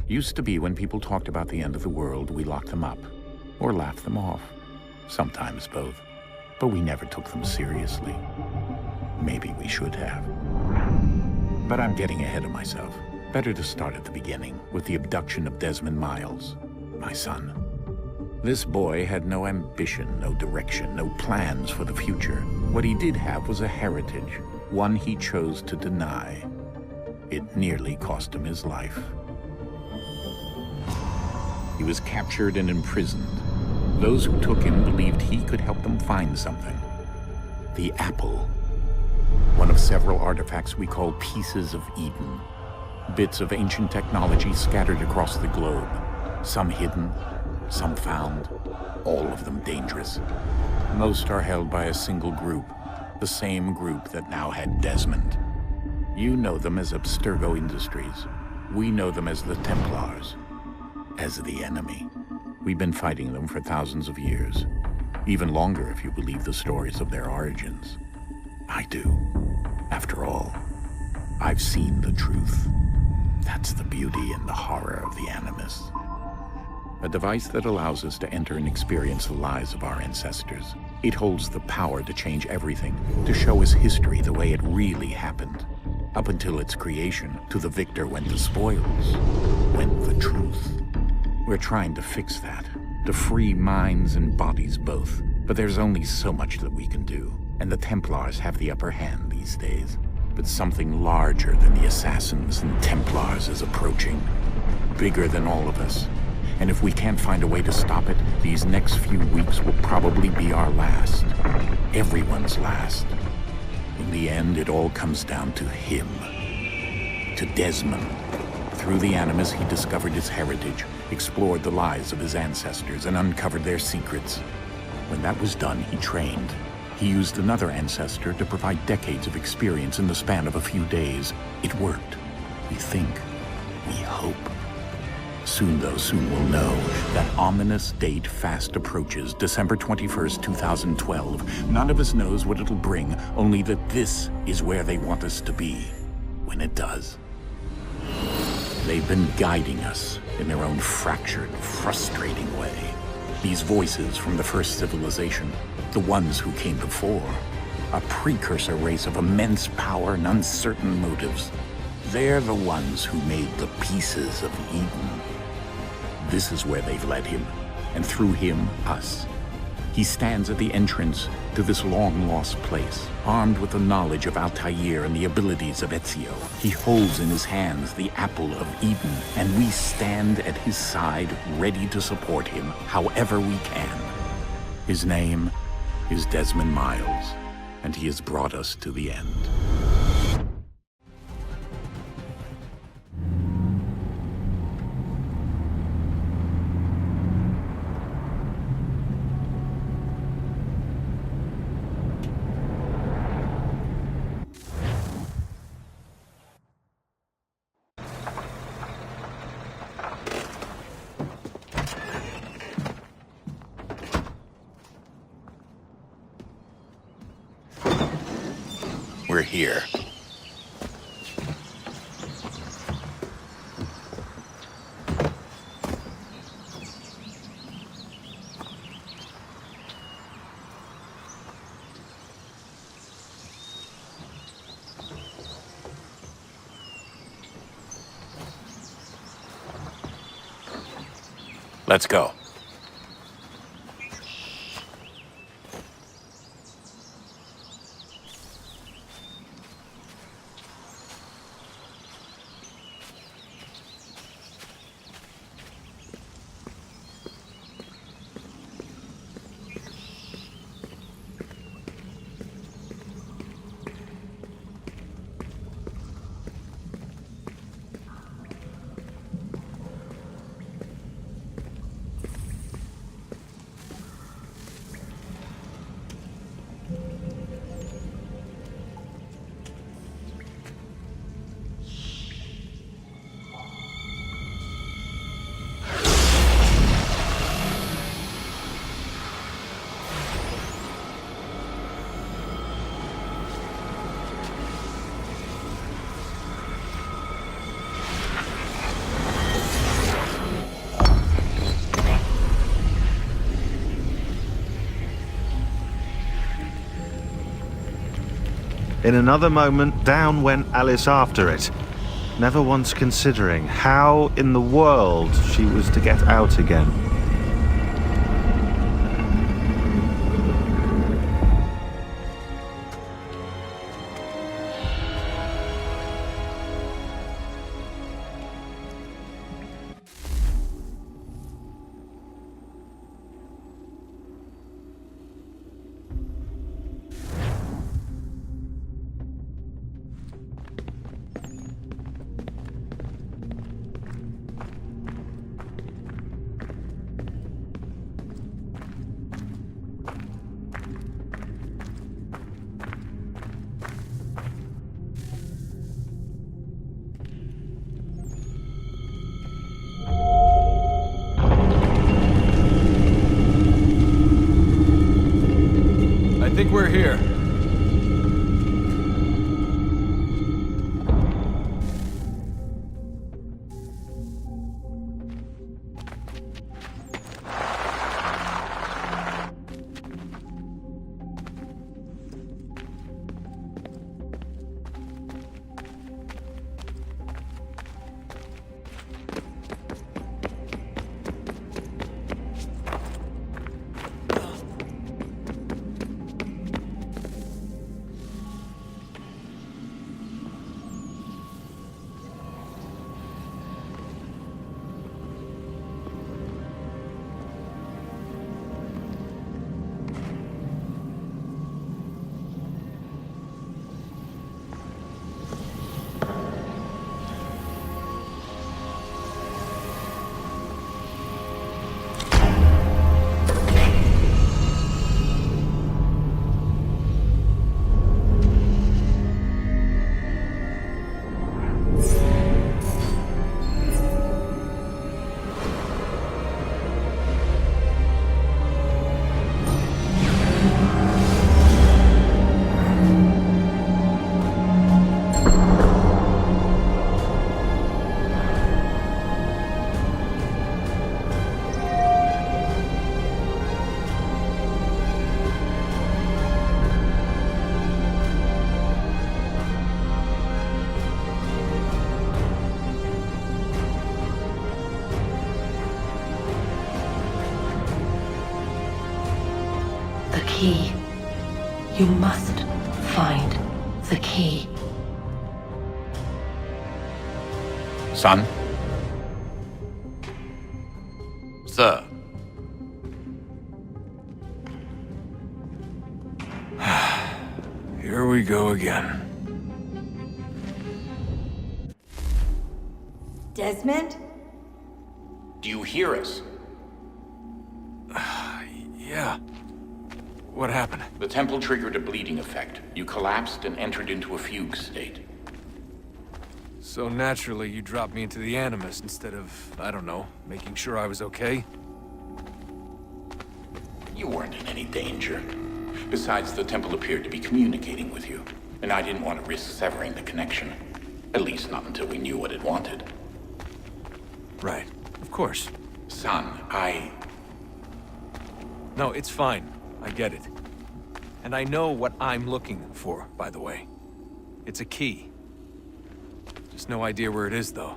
Used to be when people talked about the end of the world, we locked them up. Or laughed them off. Sometimes both. But we never took them seriously. Maybe we should have. But I'm getting ahead of myself. Better to start at the beginning, with the abduction of Desmond Miles, my son. This boy had no ambition, no direction, no plans for the future. What he did have was a heritage, one he chose to deny. It nearly cost him his life. He was captured and imprisoned. Those who took him believed he could help them find something. The apple. One of several artifacts we call pieces of Eden. Bits of ancient technology scattered across the globe. Some hidden, some found, all of them dangerous. Most are held by a single group, the same group that now had Desmond. You know them as Abstergo Industries. We know them as the Templars, as the enemy. We've been fighting them for thousands of years, even longer if you believe the stories of their origins. I do. After all, I've seen the truth. That's the beauty and the horror of the Animus. A device that allows us to enter and experience the lives of our ancestors. It holds the power to change everything, to show us history the way it really happened. Up until its creation, to the victor went the spoils, went the truth. We're trying to fix that, to free minds and bodies both. But there's only so much that we can do, and the Templars have the upper hand these days. But something larger than the Assassins and Templars is approaching, bigger than all of us. And if we can't find a way to stop it, these next few weeks will probably be our last. Everyone's last. In the end, it all comes down to him. To Desmond. Through the Animus, he discovered his heritage, explored the lives of his ancestors, and uncovered their secrets. When that was done, he trained. He used another ancestor to provide decades of experience in the span of a few days. It worked. We think. We hope. Soon, though, soon we'll know. That ominous date fast approaches, December 21st, 2012. None of us knows what it'll bring, only that this is where they want us to be, when it does. They've been guiding us in their own fractured, frustrating way. These voices from the first civilization, the ones who came before, a precursor race of immense power and uncertain motives. They're the ones who made the pieces of Eden. This is where they've led him, and through him, us. He stands at the entrance to this long-lost place, armed with the knowledge of Altair and the abilities of Ezio. He holds in his hands the apple of Eden, and we stand at his side, ready to support him however we can. His name is Desmond Miles, and he has brought us to the end. We're here. Let's go. In another moment, down went Alice after it, never once considering how in the world she was to get out again. I think we're here. Key. You must find the key. Son? Sir. Here we go again. Desmond? Do you hear us? Yeah. What happened? The temple triggered a bleeding effect. You collapsed and entered into a fugue state. So naturally, you dropped me into the Animus instead of, I don't know, making sure I was okay? You weren't in any danger. Besides, the temple appeared to be communicating with you, and I didn't want to risk severing the connection. At least not until we knew what it wanted. Right. Of course. Son, No, it's fine. I get it. And I know what I'm looking for, by the way. It's a key. Just no idea where it is, though.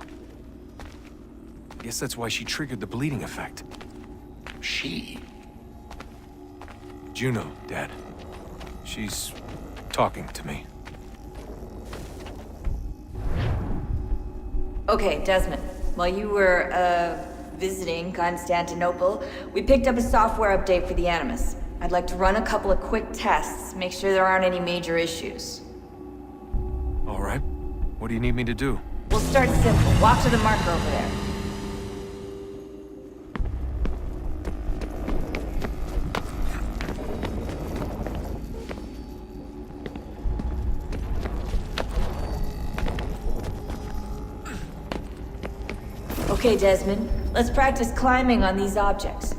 Guess that's why she triggered the bleeding effect. She? Juno, Dad. She's talking to me. Okay, Desmond. While you were, visiting Constantinople, we picked up a software update for the Animus. I'd like to run a couple of quick tests, make sure there aren't any major issues. All right. What do you need me to do? We'll start simple. Walk to the marker over there. Okay, Desmond. Let's practice climbing on these objects.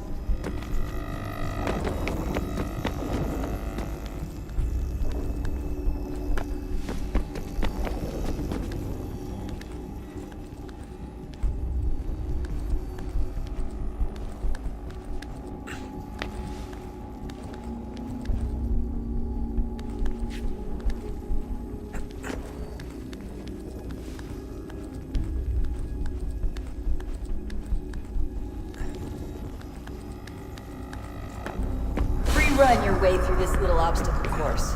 run your way through this little obstacle course.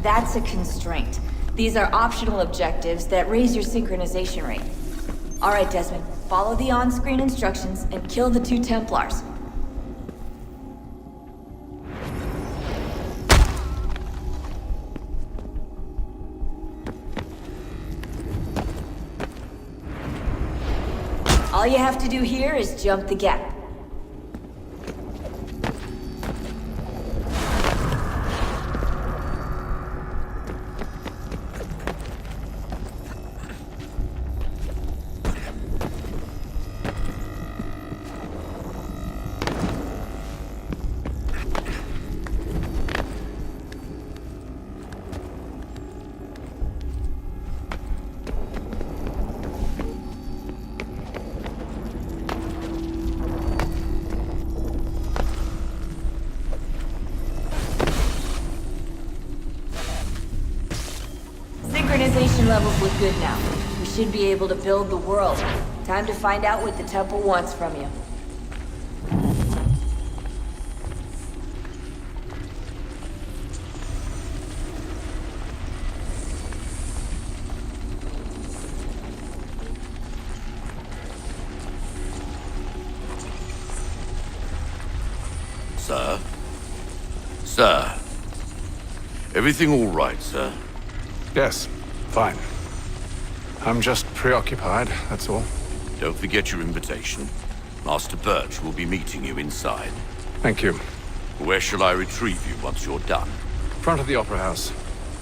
That's a constraint. These are optional objectives that raise your synchronization rate. Alright, Desmond. Follow the on-screen instructions and kill the 2 Templars. All you have to do here is jump the gap. Synchronization levels look good now. We should be able to build the world. Time to find out what the temple wants from you. Sir? Sir? Everything all right, sir? Yes, fine. I'm just preoccupied, that's all. Don't forget your invitation. Master Birch will be meeting you inside. Thank you. Where shall I retrieve you once you're done? Front of the Opera House.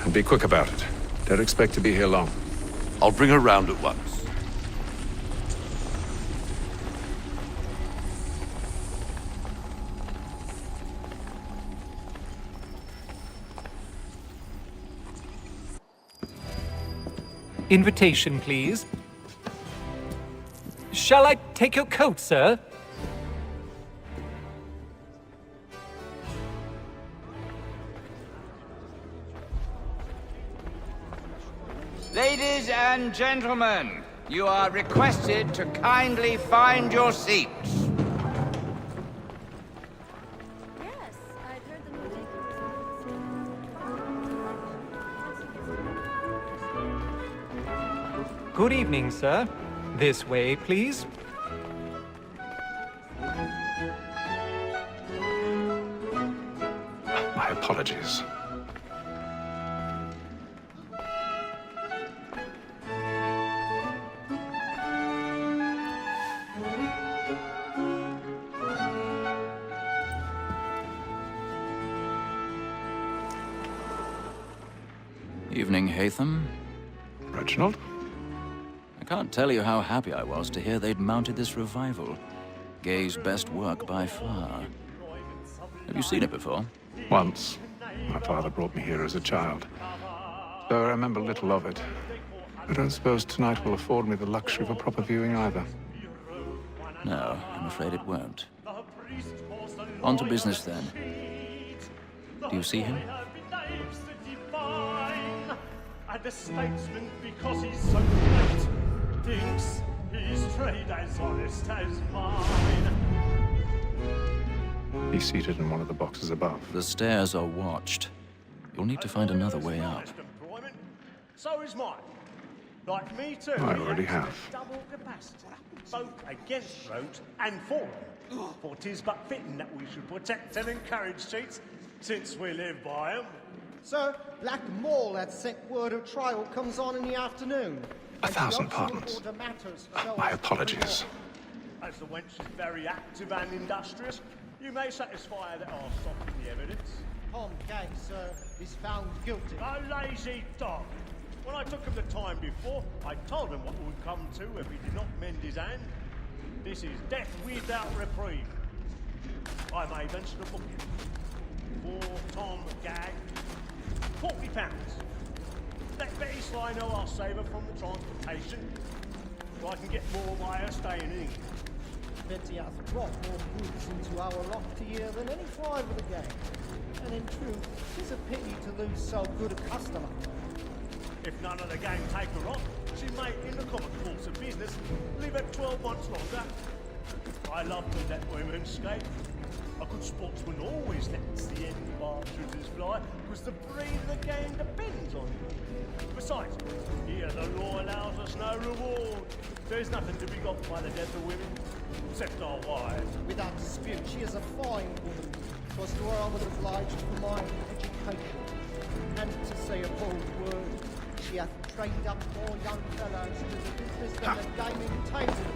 And be quick about it. Don't expect to be here long. I'll bring her round at once. Invitation, please. Shall I take your coat, sir? Ladies and gentlemen, you are requested to kindly find your seats. Good evening, sir. This way, please. My apologies. Evening, Haytham. Reginald? I can't tell you how happy I was to hear they'd mounted this revival. Gay's best work by far. Have you seen it before? Once. My father brought me here as a child. Though I remember little of it. I don't suppose tonight will afford me the luxury of a proper viewing either. No, I'm afraid it won't. On to business then. Do you see him? And the statesman, because he's so great, thinks his trade as honest as mine. He's seated in one of the boxes above. The stairs are watched. You'll need to find another way up. So is mine. Like me too. I already have. Double capacity, both against roads and for them. For 'tis but fitting that we should protect and encourage cheats, since we live by them. Sir, Black Mall had sent word of trial comes on in the afternoon. 1,000 pardons. My apologies. As the wench is very active and industrious, you may satisfy that I'll soften the evidence. Tom Gay, sir, is found guilty. A lazy dog. When I took him the time before, I told him what would come to if he did not mend his hand. This is death without reprieve. I may venture to book him. For Tom Gag, £40. Let Betty Sly know I'll save her from the transportation, so I can get more by her staying in. bet he hath brought more goods into our loft here than any five of the gang. And in truth, 'tis a pity to lose so good a customer. If none of the gang take her on, she may, in the common course of business, live at 12 months longer. I love to let women skate. A good sportsman always lets the end partridges fly, because the breed of the game depends on it. Besides, here the law allows us no reward. There's nothing to be got by the death of women, except our wives. Without dispute, she is a fine woman. 'Twas to her I was obliged for my education. And to say a bold word, she hath trained up more young fellows to the business than the gaming table.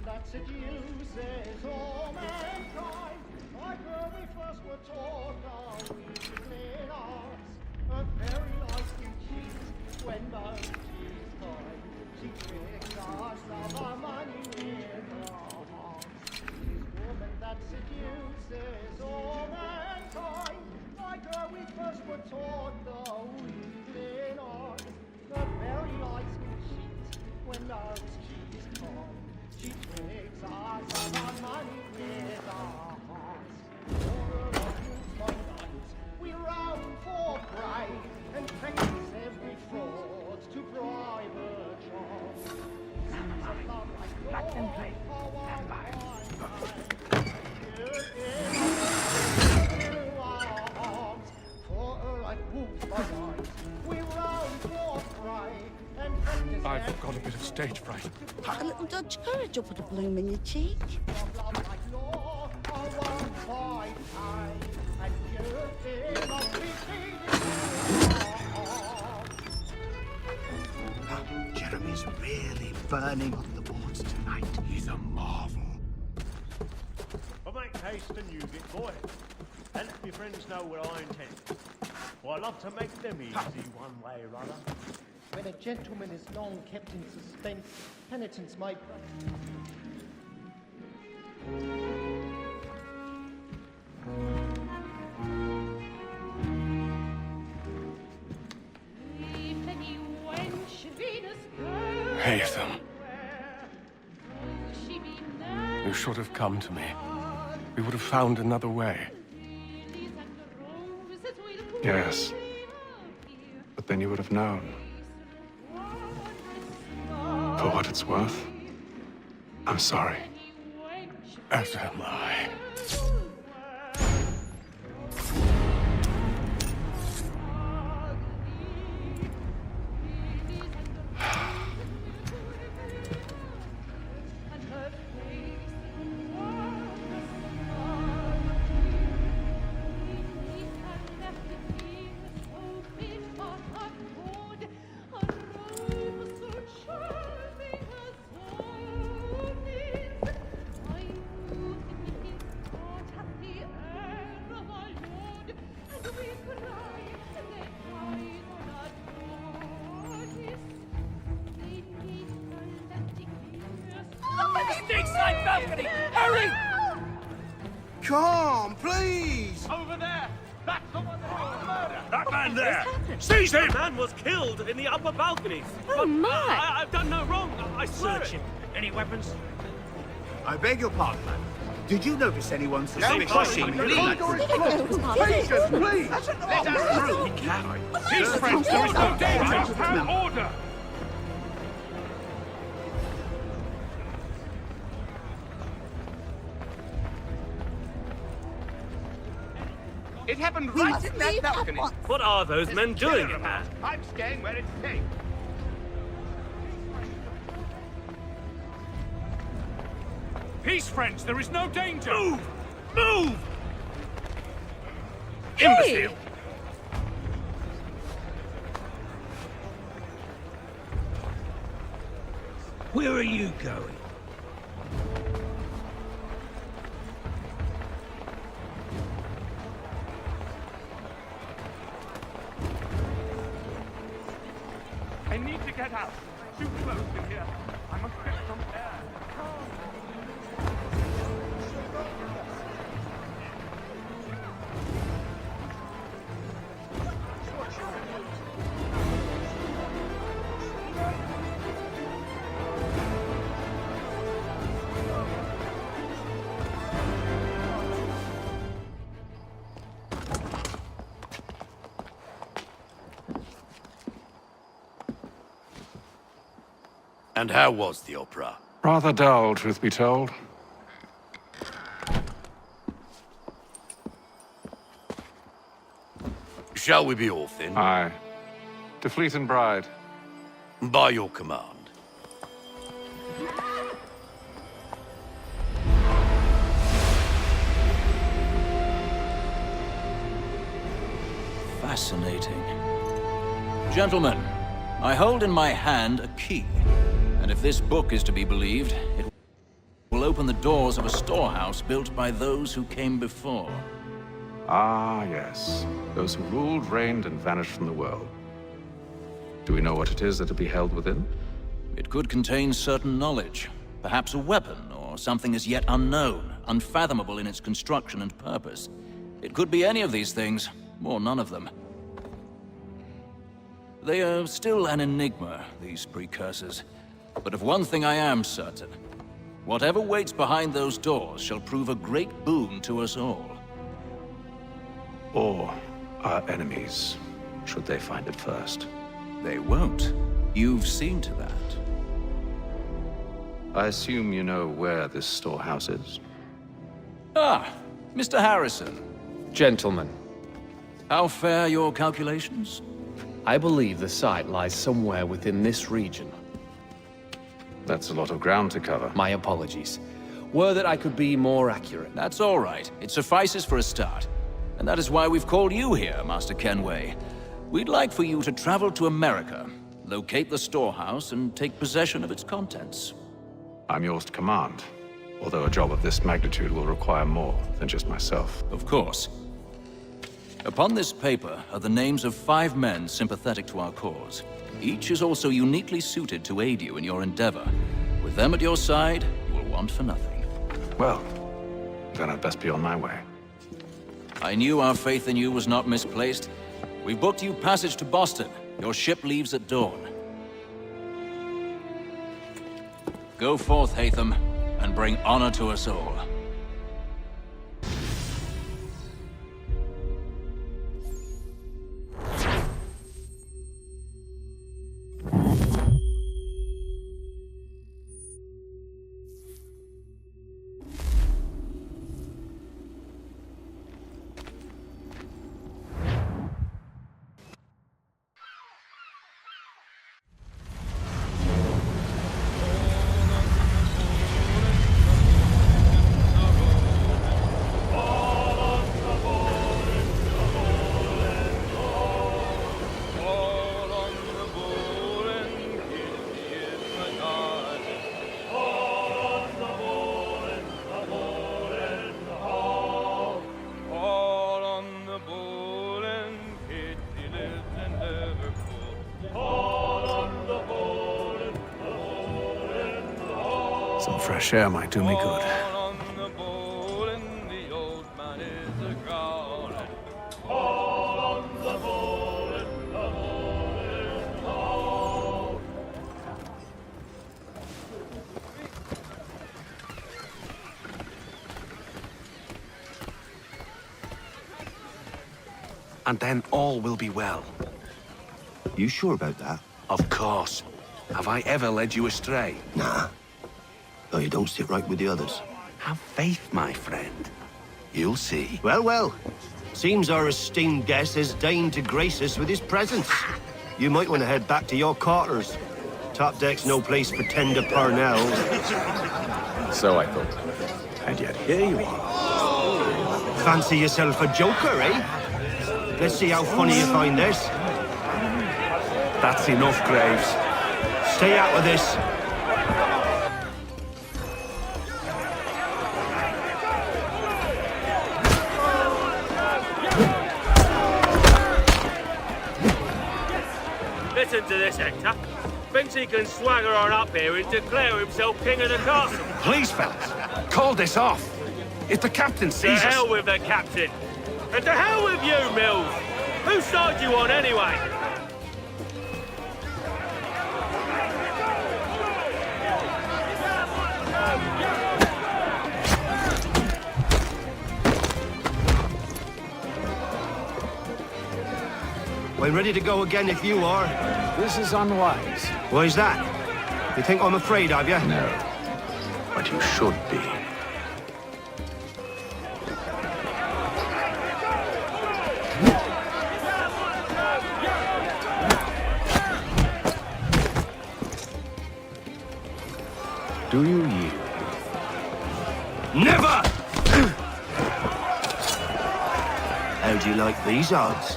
That seduces all mankind. Like her we first were taught our weakling arts. A very life you cheat when most she's kind. She tricks us of our money with her hearts. This woman that seduces all mankind. Like her we first were taught the weakling arts. A very life you cheat when most she's kind. She takes us of our money with our hearts. For my night, we round for prey and practice every fraud to bribe a job. Black Templars, stand by. For her like wolves by night, we round for prey. I've got a bit of stage fright. A little Dutch courage will put a bloom in your cheek. Jeremy's really burning on the boards tonight. He's a marvel. But make haste and use it, boy. And let your friends know what I intend. For I love to make them easy one way or other. When a gentleman is long kept in suspense, penitence may... Haytham. You should have come to me. We would have found another way. Yes. But then you would have known. For what it's worth, I'm sorry. As am I. Hurry! Come, please! Over there! That's the one that was murdered! That man there! Seize him! The man was killed in the upper balconies. Oh, But my! I've done no wrong. I swear Search it. him. Any weapons? I beg your pardon, man. Did you notice anyone Don't suspicious? push him, please! Please! Let us through! Peace, friends! There is no danger! Have order! It happened right in that balcony. What are those men doing in there? I'm staying where it's safe. Peace, friends! There is no danger! Move! Move! Hey! Imbecile! Where are you going? I need to get out. Too close in here. I'm equipped from air. And how was the opera? Rather dull, truth be told. Shall we be off then? Aye. To Fleet and Bride. By your command. Fascinating. Gentlemen, I hold in my hand a key. And if this book is to be believed, it will open the doors of a storehouse built by those who came before. Ah, yes. Those who ruled, reigned, and vanished from the world. Do we know what it is that will be held within? It could contain certain knowledge. Perhaps a weapon, or something as yet unknown, unfathomable in its construction and purpose. It could be any of these things, or none of them. They are still an enigma, these precursors. But of one thing I am certain. Whatever waits behind those doors shall prove a great boon to us all. Or our enemies, should they find it first. They won't. You've seen to that. I assume you know where this storehouse is? Ah, Mr. Harrison. Gentlemen, How fare your calculations? I believe the site lies somewhere within this region. That's a lot of ground to cover. My apologies. Were that I could be more accurate. That's all right. It suffices for a start. And that is why we've called you here, Master Kenway. We'd like for you to travel to America, locate the storehouse, and take possession of its contents. I'm yours to command, although a job of this magnitude will require more than just myself. Of course. Upon this paper are the names of 5 men sympathetic to our cause. Each is also uniquely suited to aid you in your endeavor. With them at your side, you will want for nothing. Well, then I'd best be on my way. I knew our faith in you was not misplaced. We've booked you passage to Boston. Your ship leaves at dawn. Go forth, Hatham, and bring honor to us all. Some fresh air might do me good. And then all will be well. You sure about that? Of course. Have I ever led you astray? Nah. Though you don't sit right with the others. Have faith, my friend. You'll see. Well, well. Seems our esteemed guest has deigned to grace us with his presence. You might want to head back to your quarters. Top deck's no place for tender parnells. So I thought. And yet here you are. Fancy yourself a joker, eh? Let's see how funny you find this. That's enough, Graves. Stay out of this. Listen to this, Hector. Thinks he can swagger on up here and declare himself king of the castle. Please, fellas, call this off. If the captain To sees us... hell with the captain. And to hell with you, Mills. Whose side you on, anyway? I'm ready to go again if you are. This is unwise. Why's that? You think I'm afraid of you? No. But you should be. Do you yield? Never! How do you like these odds?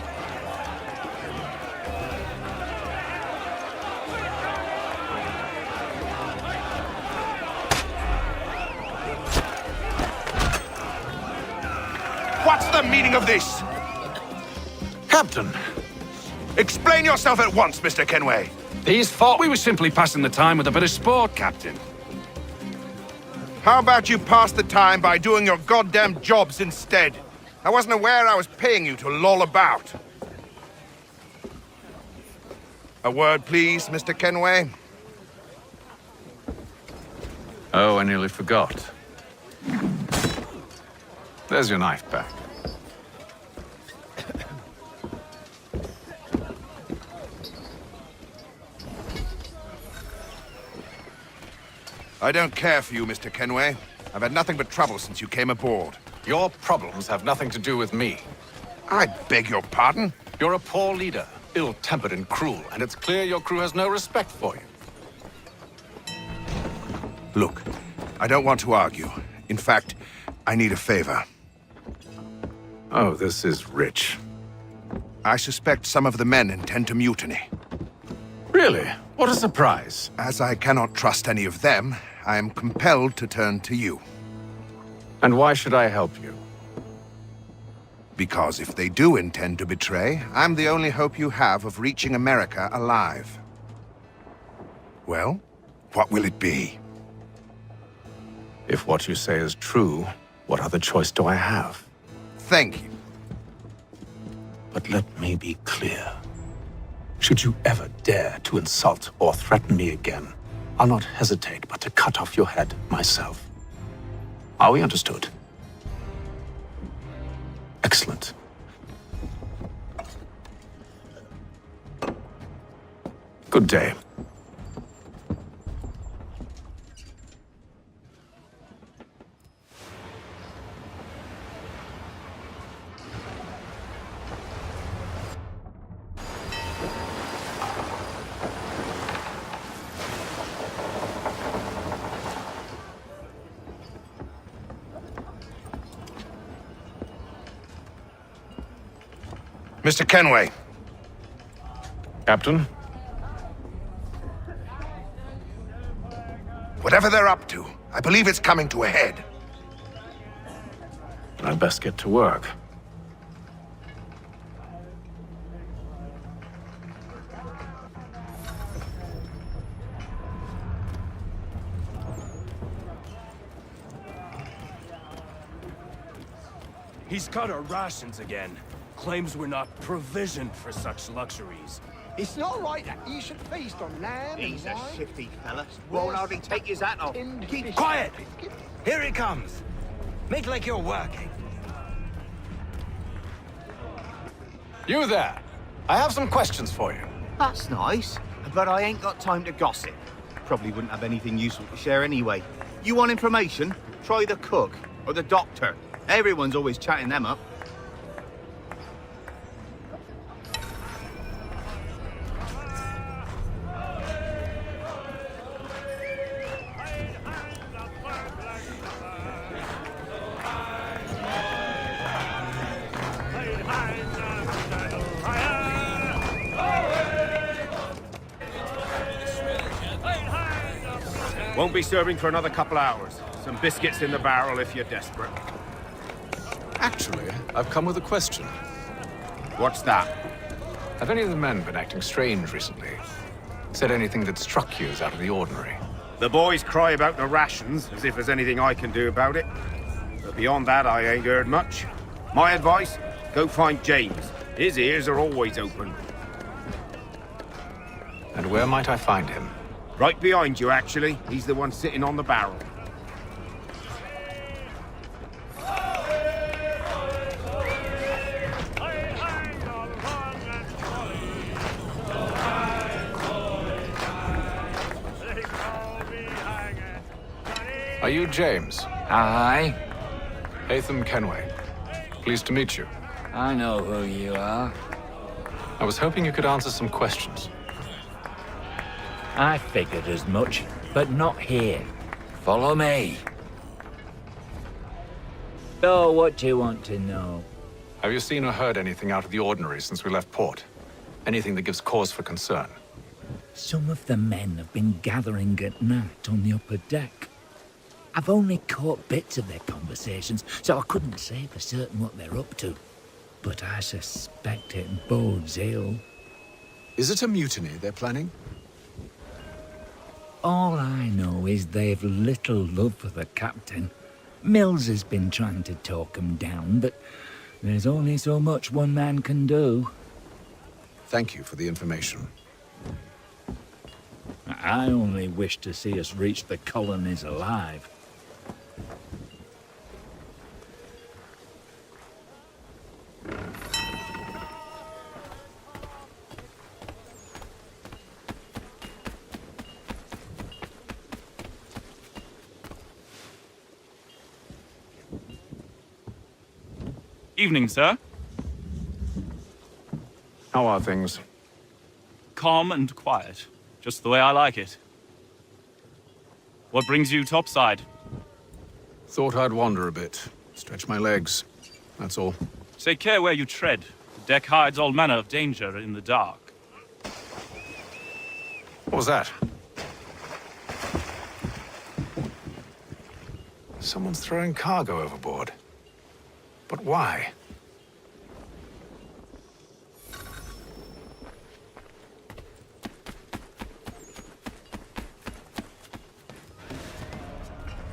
What's the meaning of this? Captain! Explain yourself at once, Mr. Kenway. These thought we were simply passing the time with a bit of sport, Captain. How about you pass the time by doing your goddamn jobs instead? I wasn't aware I was paying you to loll about. A word, please, Mr. Kenway. Oh, I nearly forgot. There's your knife back. I don't care for you, Mr. Kenway. I've had nothing but trouble since you came aboard. Your problems have nothing to do with me. I beg your pardon? You're a poor leader, ill-tempered and cruel, and it's clear your crew has no respect for you. Look, I don't want to argue. In fact, I need a favor. Oh, this is rich. I suspect some of the men intend to mutiny. Really? What a surprise. As I cannot trust any of them, I am compelled to turn to you. And why should I help you? Because if they do intend to betray, I'm the only hope you have of reaching America alive. Well, what will it be? If what you say is true, what other choice do I have? Thank you. But let me be clear. Should you ever dare to insult or threaten me again, I'll not hesitate but to cut off your head myself. Are we understood? Excellent. Good day. Mr. Kenway. Captain? Whatever they're up to, I believe it's coming to a head. I'd best get to work. He's cut our rations again. Claims we're not provisioned for such luxuries. It's not right that you should feast on lamb. He's a and wine. shifty fella. Won't hardly take his hat off. Keep quiet! Here he comes. Make like you're working. You there! I have some questions for you. That's nice, but I ain't got time to gossip. Probably wouldn't have anything useful to share anyway. You want information? Try the cook or the doctor. Everyone's always chatting them up. Won't be serving for another couple hours. Some biscuits in the barrel if you're desperate. Actually, I've come with a question. What's that? Have any of the men been acting strange recently? Said anything that struck you as out of the ordinary? The boys cry about the rations, as if there's anything I can do about it. But beyond that, I ain't heard much. My advice, go find James. His ears are always open. And where might I find him? Right behind you, actually. He's the one sitting on the barrel. Are you James? Aye. Hatham Kenway. Pleased to meet you. I know who you are. I was hoping you could answer some questions. I figured as much, but not here. Follow me. So, what do you want to know? Have you seen or heard anything out of the ordinary since we left port? Anything that gives cause for concern? Some of the men have been gathering at night on the upper deck. I've only caught bits of their conversations, so I couldn't say for certain what they're up to. But I suspect it bodes ill. Is it a mutiny they're planning? All I know is they've little love for the captain. Mills has been trying to talk him down, but there's only so much one man can do. Thank you for the information. I only wish to see us reach the colonies alive. Evening, sir. How are things? Calm and quiet. Just the way I like it. What brings you topside? Thought I'd wander a bit. Stretch my legs. That's all. Take care where you tread. The deck hides all manner of danger in the dark. What was that? Someone's throwing cargo overboard. But why?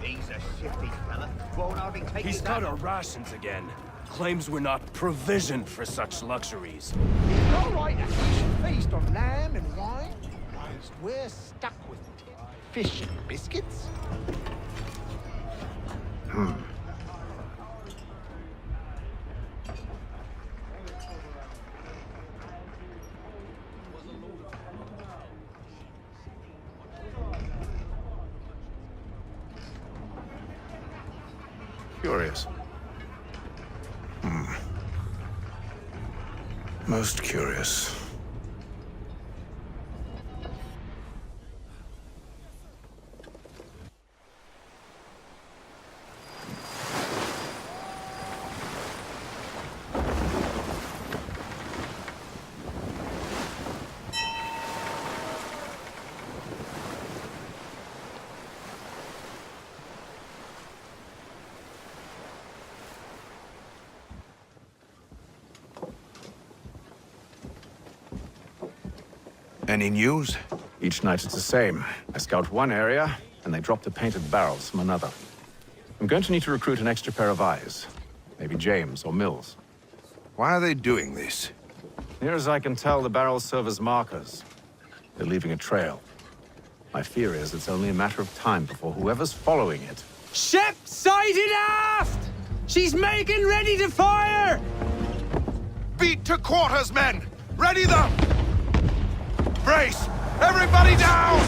He's a shifty fella. Won't hardly take He's his cut hand. our rations again. Claims we're not provisioned for such luxuries. It's all right that we should feast on lamb and wine, whilst we're stuck with fish and biscuits. Curious. Most curious. Any news? Each night it's the same. I scout one area, and they drop the painted barrels from another. I'm going to need to recruit an extra pair of eyes. Maybe James or Mills. Why are they doing this? Near as I can tell, the barrels serve as markers. They're leaving a trail. My fear is it's only a matter of time before whoever's following it... Ship sighted aft! She's making ready to fire! Beat to quarters, men! Ready them! Brace! Everybody down!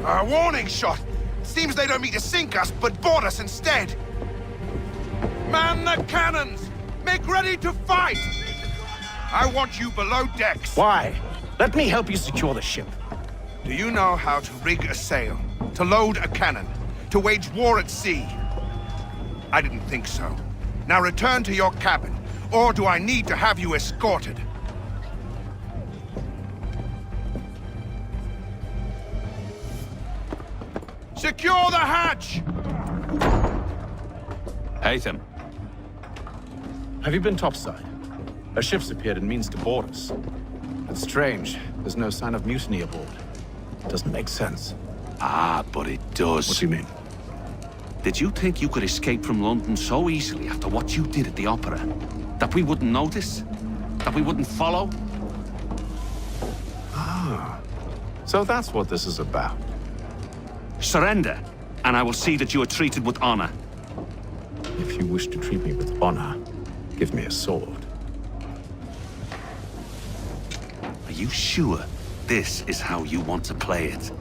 A warning shot! Seems they don't mean to sink us, but board us instead! Man the cannons! Make ready to fight! I want you below decks! Why? Let me help you secure the ship. Do you know how to rig a sail? To load a cannon? To wage war at sea? I didn't think so. Now return to your cabin, or do I need to have you escorted? Secure the hatch! Hatham. Have you been topside? A ship's appeared and means to board us. It's strange. There's no sign of mutiny aboard. It doesn't make sense. Ah, but it does. What do you mean? Did you think you could escape from London so easily after what you did at the opera? That we wouldn't notice? That we wouldn't follow? Ah. So that's what this is about. Surrender, and I will see that you are treated with honor. If you wish to treat me with honor, give me a sword. Are you sure? this is how you want to play it.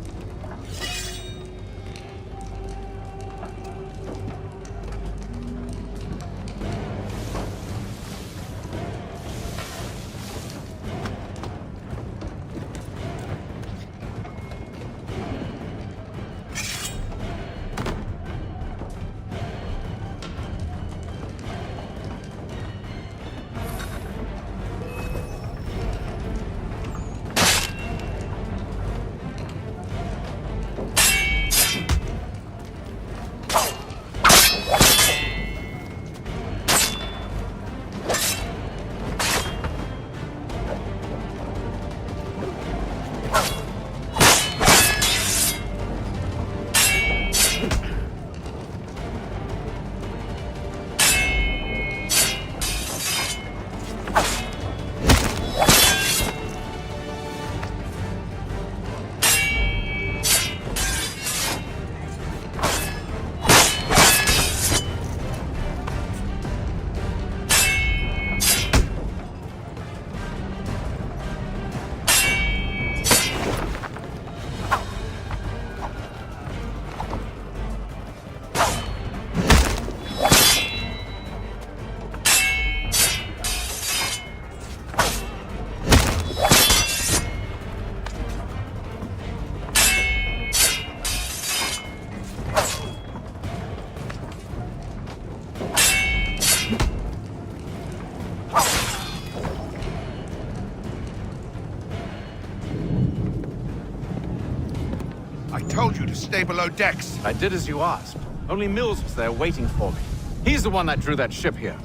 I told you to stay below decks. I did as you asked. Only Mills was there waiting for me. He's the one that drew that ship here.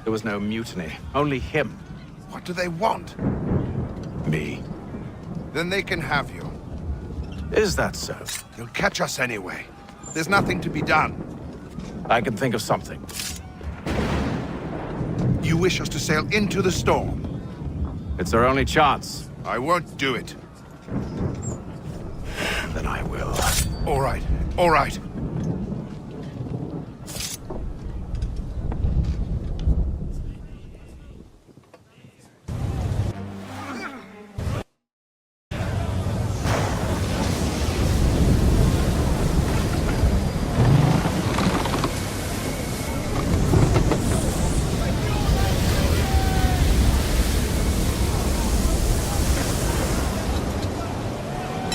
There was no mutiny, only him. What do they want? Me. Then they can have you. Is that so? They'll catch us anyway. There's nothing to be done. I can think of something. You wish us to sail into the storm? It's our only chance. I won't do it. Then I will. All right, all right.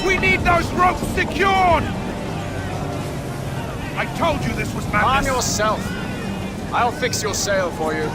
We need those ropes secured! I told you this was madness! Arm yourself! I'll fix your sail for you.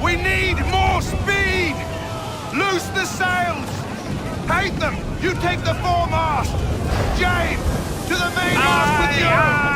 We need more speed! Loose the sails! Haytham, you take the foremast! James, to the mainmast with you!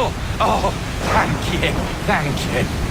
Oh, thank you, thank you.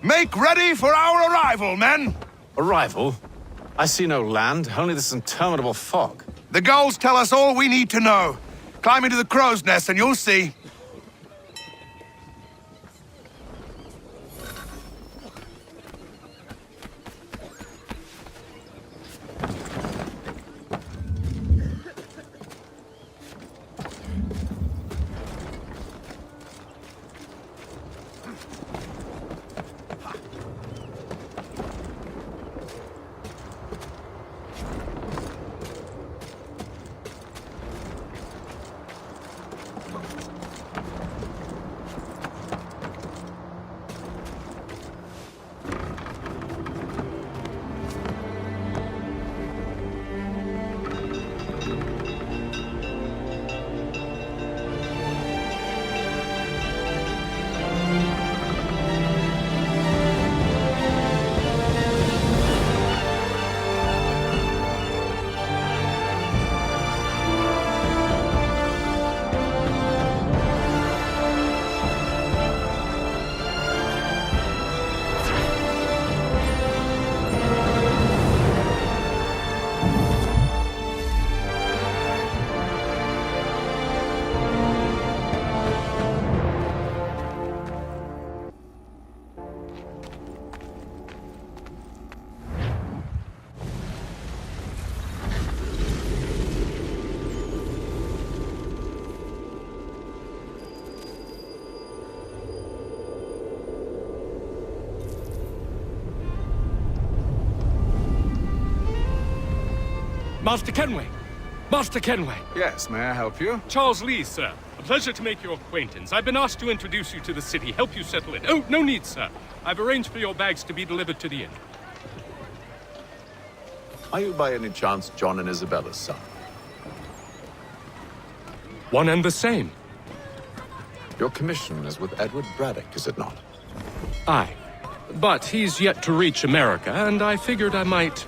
Make ready for our arrival, men! Arrival? I see no land, only this interminable fog. The gulls tell us all we need to know. Climb into the crow's nest and you'll see. Master Kenway! Master Kenway! Yes, may I help you? Charles Lee, sir. A pleasure to make your acquaintance. I've been asked to introduce you to the city, help you settle in. Oh, no need, sir. I've arranged for your bags to be delivered to the inn. Are you by any chance John and Isabella's son? One and the same. Your commission is with Edward Braddock, is it not? Aye. But he's yet to reach America, and I figured I might...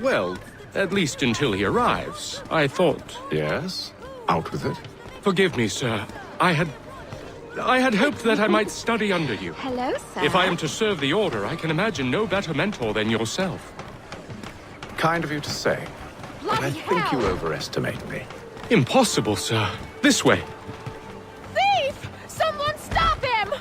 well, at least until he arrives. I thought... Yes? Out with it. Forgive me, sir. I had hoped that I might study under you. Hello, sir. If I am to serve the Order, I can imagine no better mentor than yourself. Kind of you to say. But I think you overestimate me. Impossible, sir. This way. Thief! Someone stop him!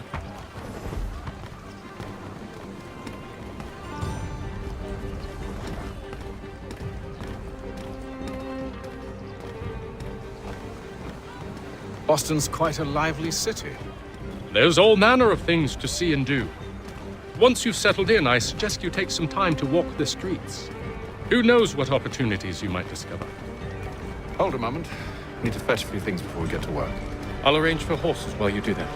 Boston's quite a lively city. There's all manner of things to see and do. Once you've settled in, I suggest you take some time to walk the streets. Who knows what opportunities you might discover. Hold a moment. Need to fetch a few things before we get to work. I'll arrange for horses while you do that.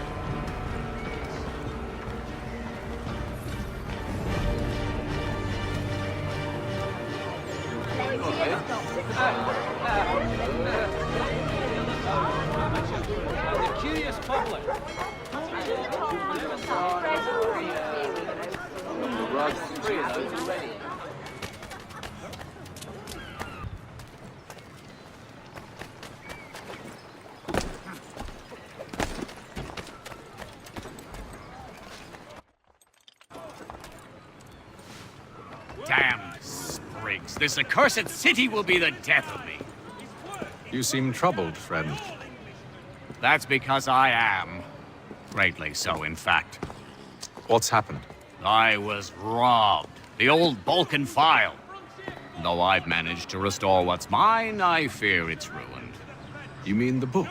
The curious public. Damned sprigs. This accursed city will be the death of me. You seem troubled, friend. That's because I am. Greatly so, in fact. What's happened? I was robbed. The old Balkan file. Though I've managed to restore what's mine, I fear it's ruined. You mean the book?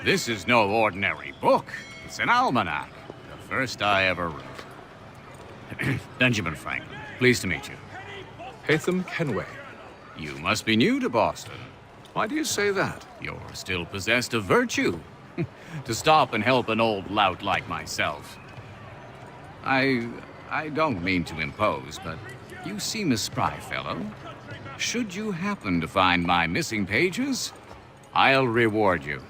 This is no ordinary book. It's an almanac. The first I ever wrote. Benjamin Franklin, pleased to meet you. Hatham Kenway. You must be new to Boston. Why do you say that? You're still possessed of virtue. To stop and help an old lout like myself. I don't mean to impose, but you seem a spry fellow. Should you happen to find my missing pages, I'll reward you.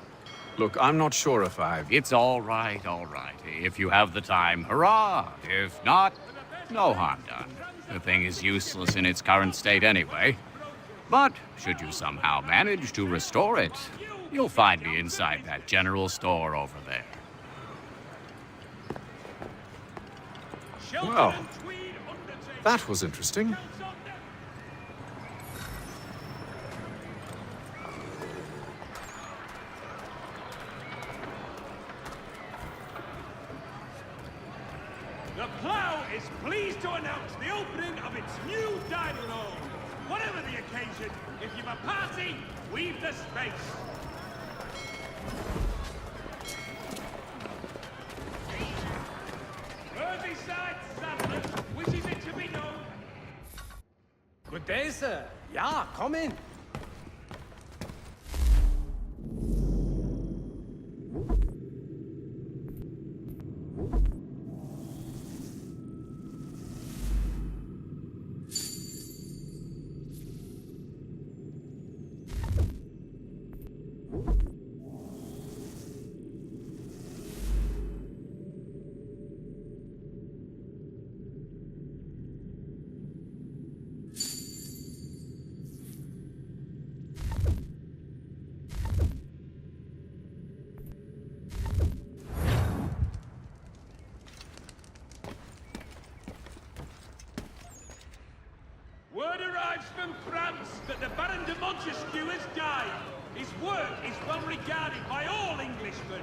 Look, I'm not sure if I've... It's all right, all right. If you have the time, hurrah! If not, no harm done. The thing is useless in its current state anyway. But should you somehow manage to restore it, you'll find me inside that general store over there. Well, that was interesting. The Plough is pleased to announce the opening of its new dining hall. Whatever the occasion, if you've a party, we've the space. Merseyside Saddler wishes it to be known. Good day, sir. Yeah, come in. Word arrives from France that the Baron de Montesquieu has died. His work is well regarded by all Englishmen.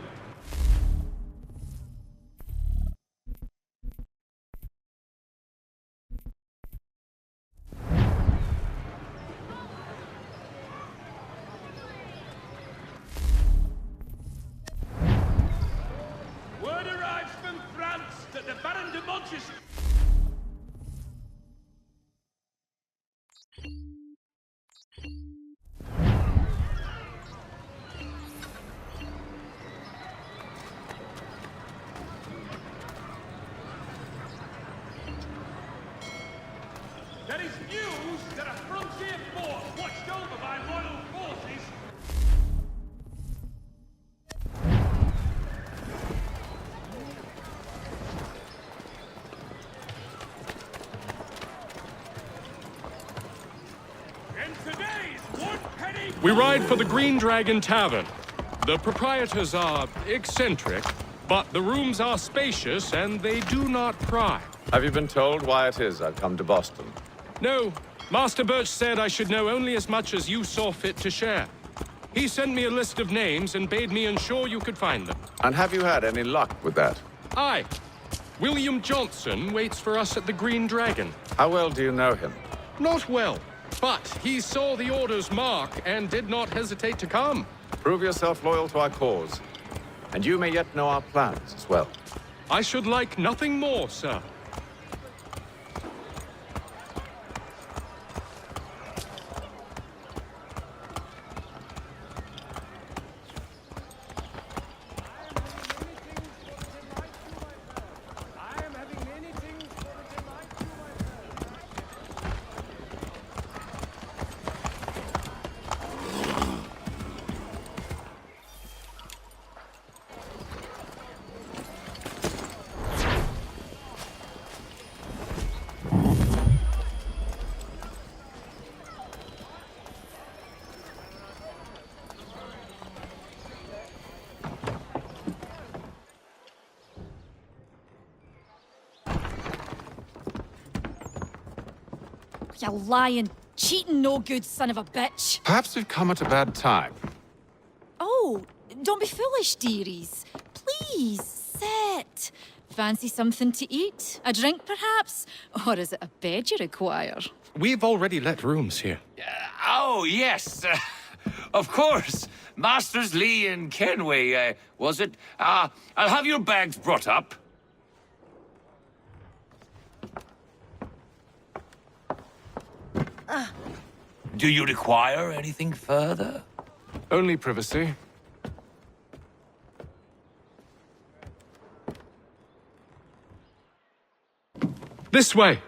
Word arrives from France that the Baron de Montesquieu... There is news that a frontier fort watched over by royal forces. And today's 1 penny. We ride for the Green Dragon Tavern. The proprietors are eccentric, but the rooms are spacious and they do not pry. Have you been told why it is I've come to Boston? No, Master Birch said I should know only as much as you saw fit to share. He sent me a list of names and bade me ensure you could find them. And have you had any luck with that? Aye. William Johnson waits for us at the Green Dragon. How well do you know him? Not well, but he saw the order's mark and did not hesitate to come. Prove yourself loyal to our cause, and you may yet know our plans as well. I should like nothing more, sir. You lying, cheating, no good son of a bitch. Perhaps we've come at a bad time. Oh, don't be foolish, dearies. Please, sit. Fancy something to eat? A drink, perhaps? Or is it a bed you require? We've already let rooms here. Oh, yes. Of course. Masters Lee and Kenway, was it? I'll have your bags brought up. Do you require anything further? Only privacy. This way!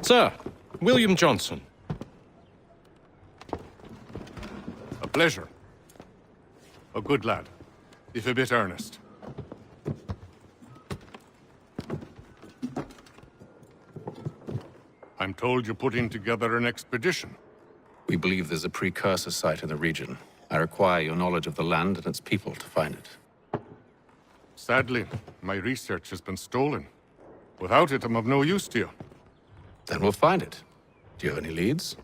Sir, William Johnson. A pleasure. A good lad, if a bit earnest. I'm told you're putting together an expedition. We believe there's a precursor site in the region. I require your knowledge of the land and its people to find it. Sadly, my research has been stolen. Without it, I'm of no use to you. Then we'll find it. Do you have any leads?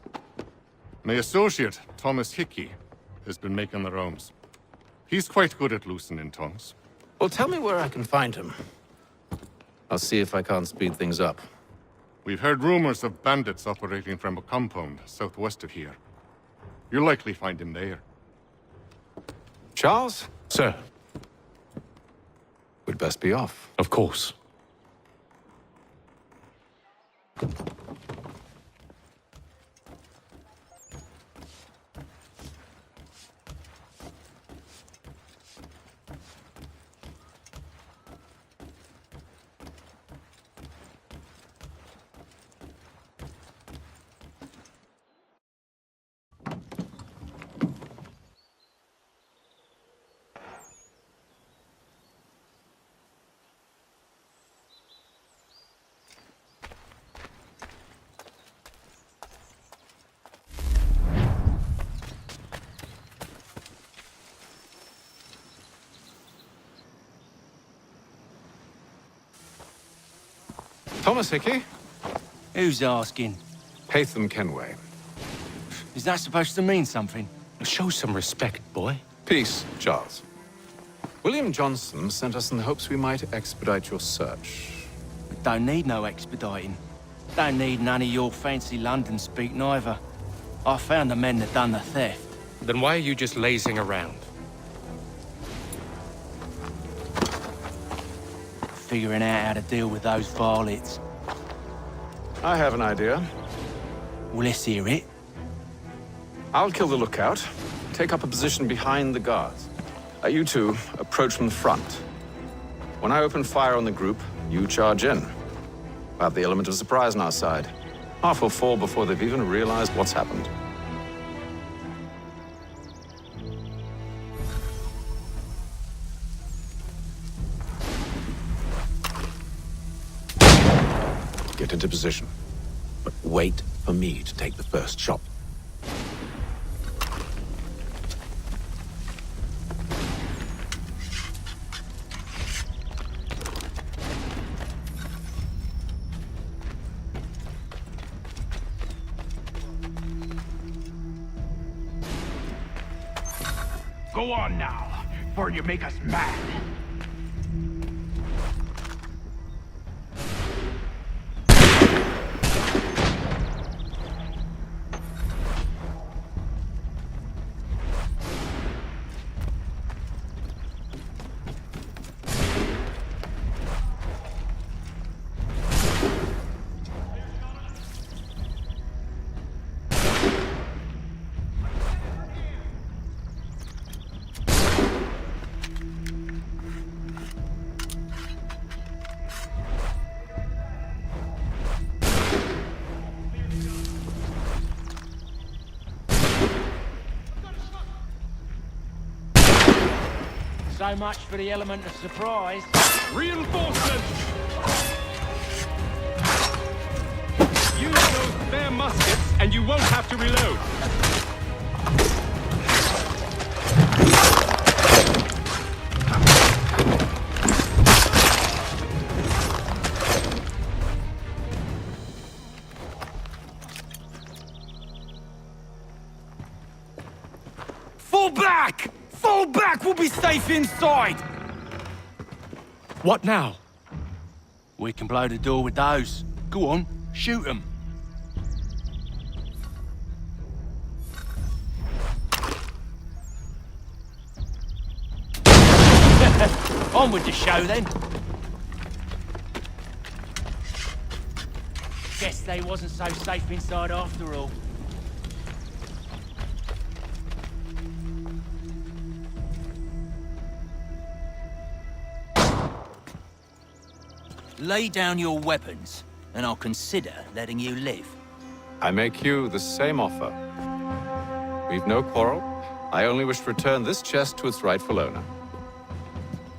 My associate, Thomas Hickey, has been making the rounds. He's quite good at loosening tongues. Well, tell me where I can find him. I'll see if I can't speed things up. We've heard rumors of bandits operating from a compound southwest of here. You'll likely find him there. Charles? Sir. We'd best be off. Of course. Thomas Hickey? Who's asking? Haytham Kenway. Is that supposed to mean something? Show some respect, boy. Peace, Charles. William Johnson sent us in the hopes we might expedite your search. We don't need no expediting. Don't need none of your fancy London speak neither. I found the men that done the theft. Then why are you just lazing around? Figuring out how to deal with those varlets. I have an idea. Well, let's hear it. I'll kill the lookout. Take up a position behind the guards. You two approach from the front. When I open fire on the group, you charge in. We'll have the element of surprise on our side. Half will fall before they've even realized what's happened. Get into position. But wait for me to take the first shot. Go on now, before you make us mad. So much for the element of surprise. Reinforcements! Use those spare muskets, and you won't have to reload. Fall back! Fall back! We'll be safe inside! What now? We can blow the door with those. Go on, shoot them. On with the show, then. Guess they wasn't so safe inside after all. Lay down your weapons, and I'll consider letting you live. I make you the same offer. We've no quarrel. I only wish to return this chest to its rightful owner.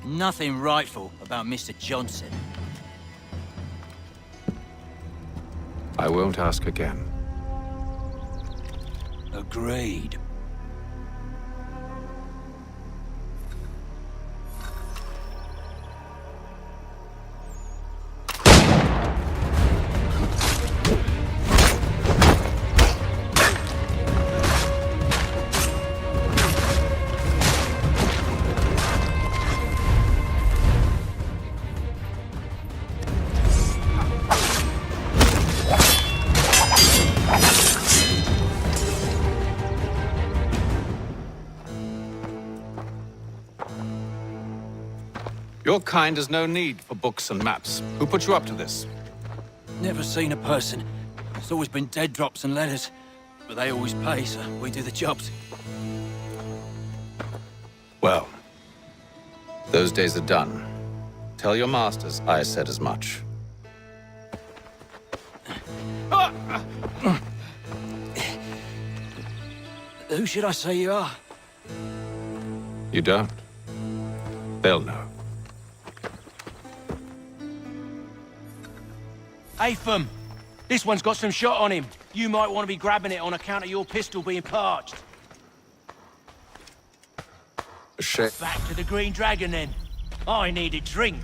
Nothing rightful about Mr. Johnson. I won't ask again. Agreed. Your kind has no need for books and maps. Who put you up to this? Never seen a person. It's always been dead drops and letters. But they always pay, so we do the jobs. Well, those days are done. Tell your masters I said as much. Who should I say you are? You don't. They'll know. Atham, this one's got some shot on him. You might want to be grabbing it on account of your pistol being parched. A shame. Back to the Green Dragon, then. I need a drink.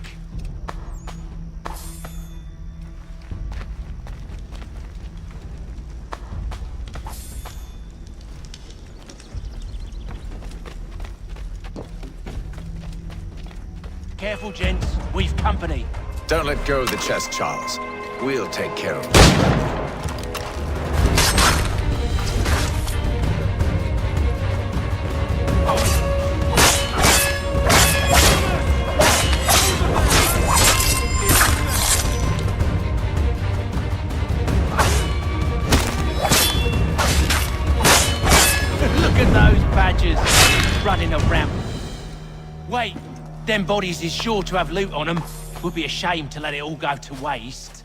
Careful, gents. We've company. Don't let go of the chest, Charles. We'll take care of it. Look at those badgers running around. Wait, them bodies is sure to have loot on them. Would be a shame to let it all go to waste.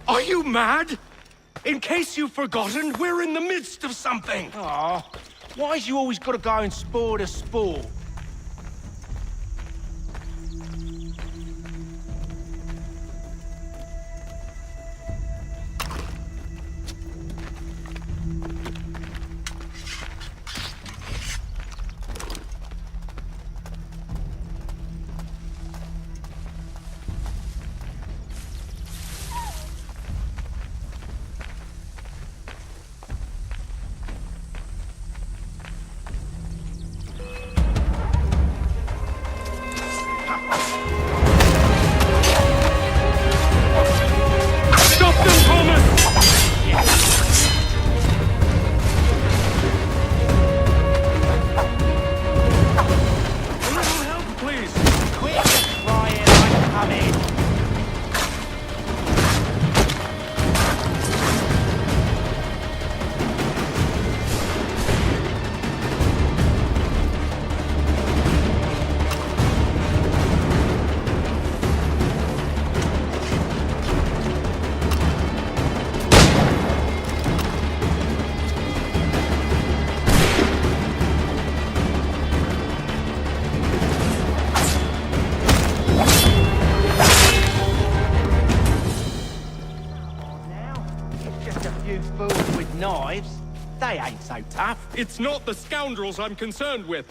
Are you mad? In case you've forgotten, we're in the midst of something. Aw, why's you always got to go and spoil the sport? They ain't so tough. It's not the scoundrels I'm concerned with.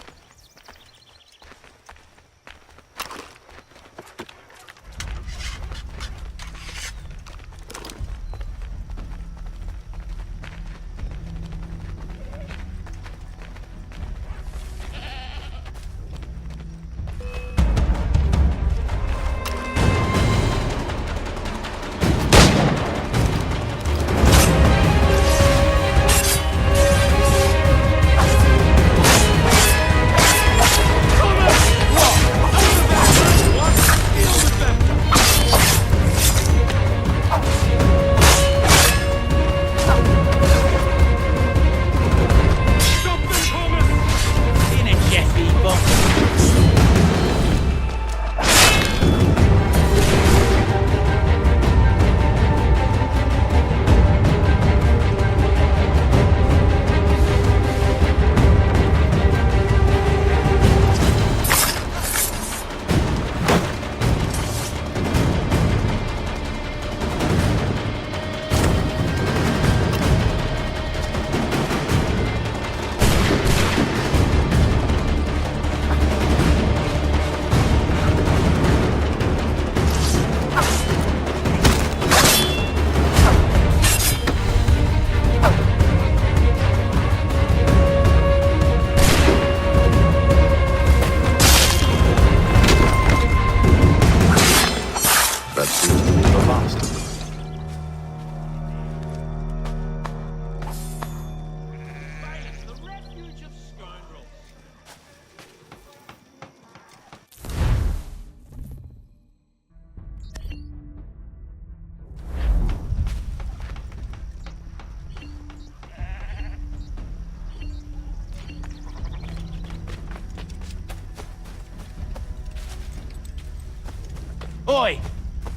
Oi!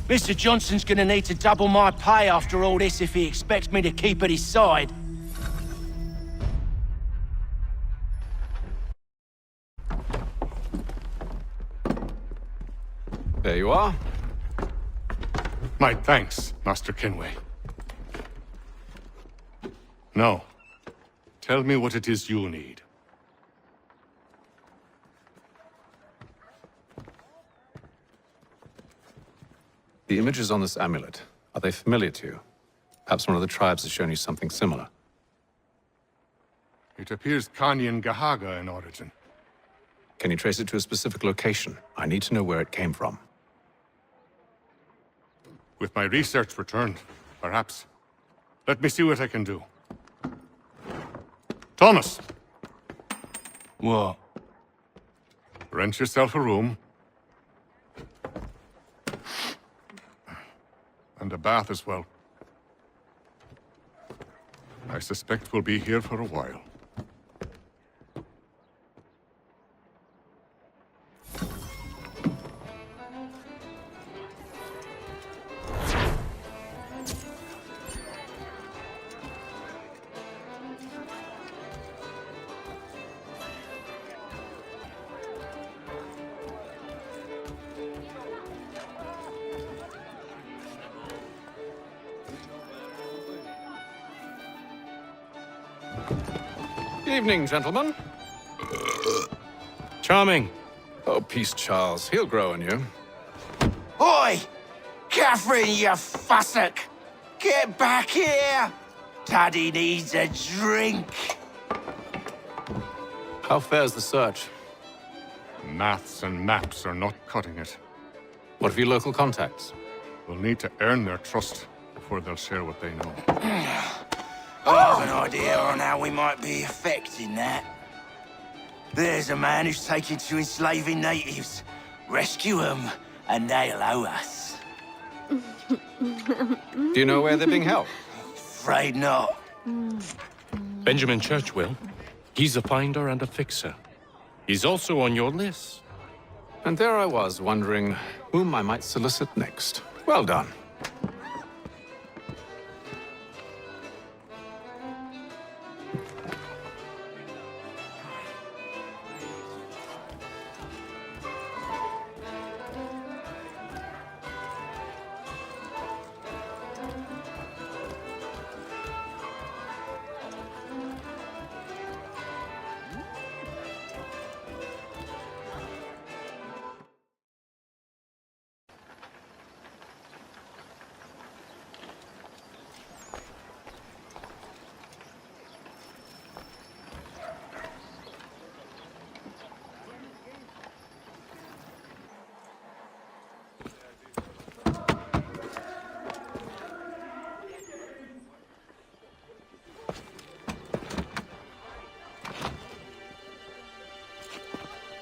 Mr. Johnson's gonna need to double my pay after all this if he expects me to keep at his side. There you are. My thanks, Master Kenway. Now, tell me what it is you need. The images on this amulet, are they familiar to you? Perhaps one of the tribes has shown you something similar. It appears Kanyan Gahaga in origin. Can you trace it to a specific location? I need to know where it came from. With my research returned, perhaps. Let me see what I can do. Thomas! What? Rent yourself a room. And a bath as well. I suspect we'll be here for a while. Evening, gentlemen. Charming. Oh, peace, Charles. He'll grow on you. Oi! Catherine, you fussock! Get back here! Taddy needs a drink. How fares the search? Maths and maps are not cutting it. What of your local contacts? We'll need to earn their trust before they'll share what they know. I have an idea on how we might be affecting that. There's a man who's taken to enslaving natives. Rescue them, and they'll owe us. Do you know where they're being held? Afraid not. Benjamin Church will. He's a finder and a fixer. He's also on your list. And there I was, wondering whom I might solicit next. Well done.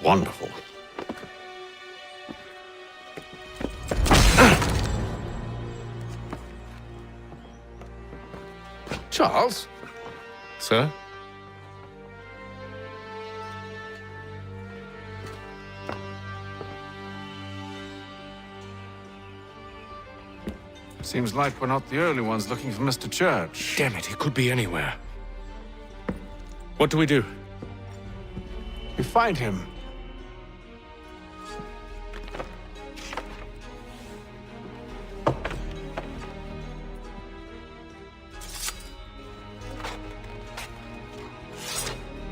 Wonderful. Charles? Sir? Seems like we're not the only ones looking for Mr. Church. Damn it, he could be anywhere. What do we do? We find him.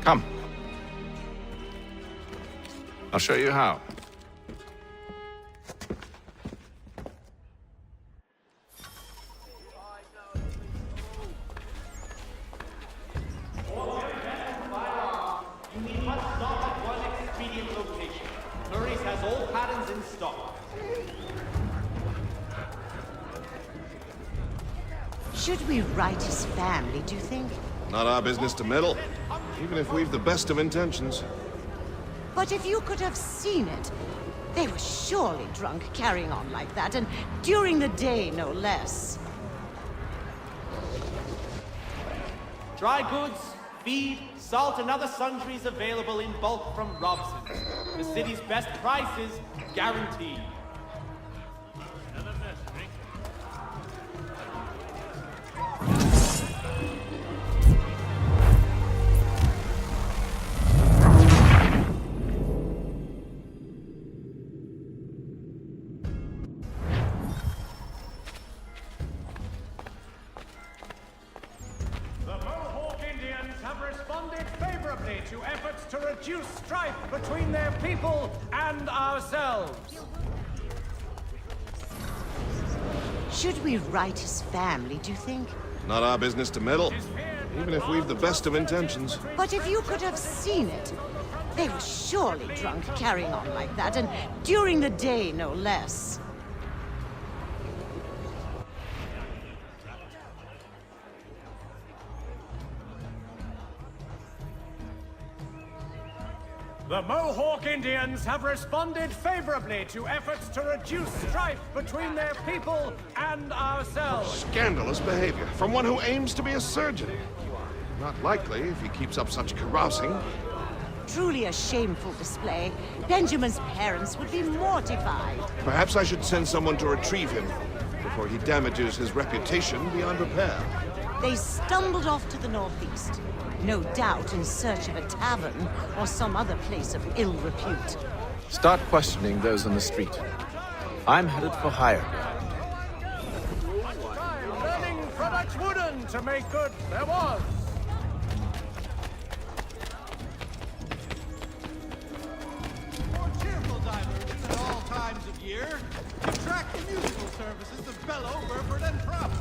Come. I'll show you how. Should we write his family, do you think? Not our business to meddle, even if we've the best of intentions. But if you could have seen it, they were surely drunk carrying on like that, and during the day, no less. Dry goods, feed, salt, and other sundries available in bulk from Robson's. The city's best prices, guaranteed. To efforts to reduce strife between their people and ourselves. Should we write his family, do you think? Not our business to meddle, even if we've the best of intentions. But if you could have seen it, they were surely drunk carrying on like that, and during the day, no less. The Mohawk Indians have responded favorably to efforts to reduce strife between their people and ourselves. Scandalous behavior from one who aims to be a surgeon. Not likely if he keeps up such carousing. Truly a shameful display. Benjamin's parents would be mortified. Perhaps I should send someone to retrieve him before he damages his reputation beyond repair. They stumbled off to the northeast. No doubt in search of a tavern or some other place of ill repute. Start questioning those on the street. I'm headed for higher ground. Time learning products wooden to make good there was. For cheerful diversion at all times of year, attract the musical services of Bellow, Burford, and Prout.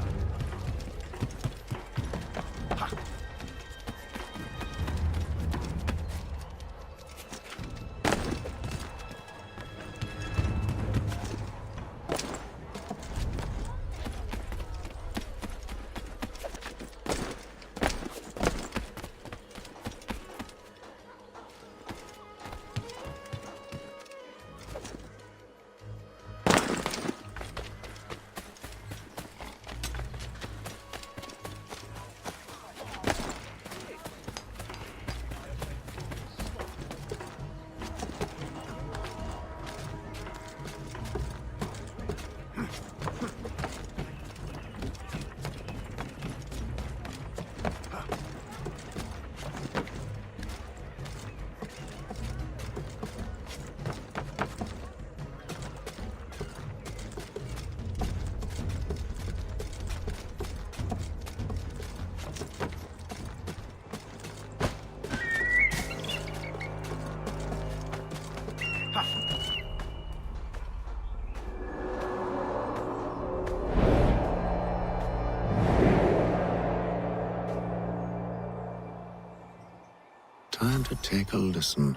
Time to take a listen.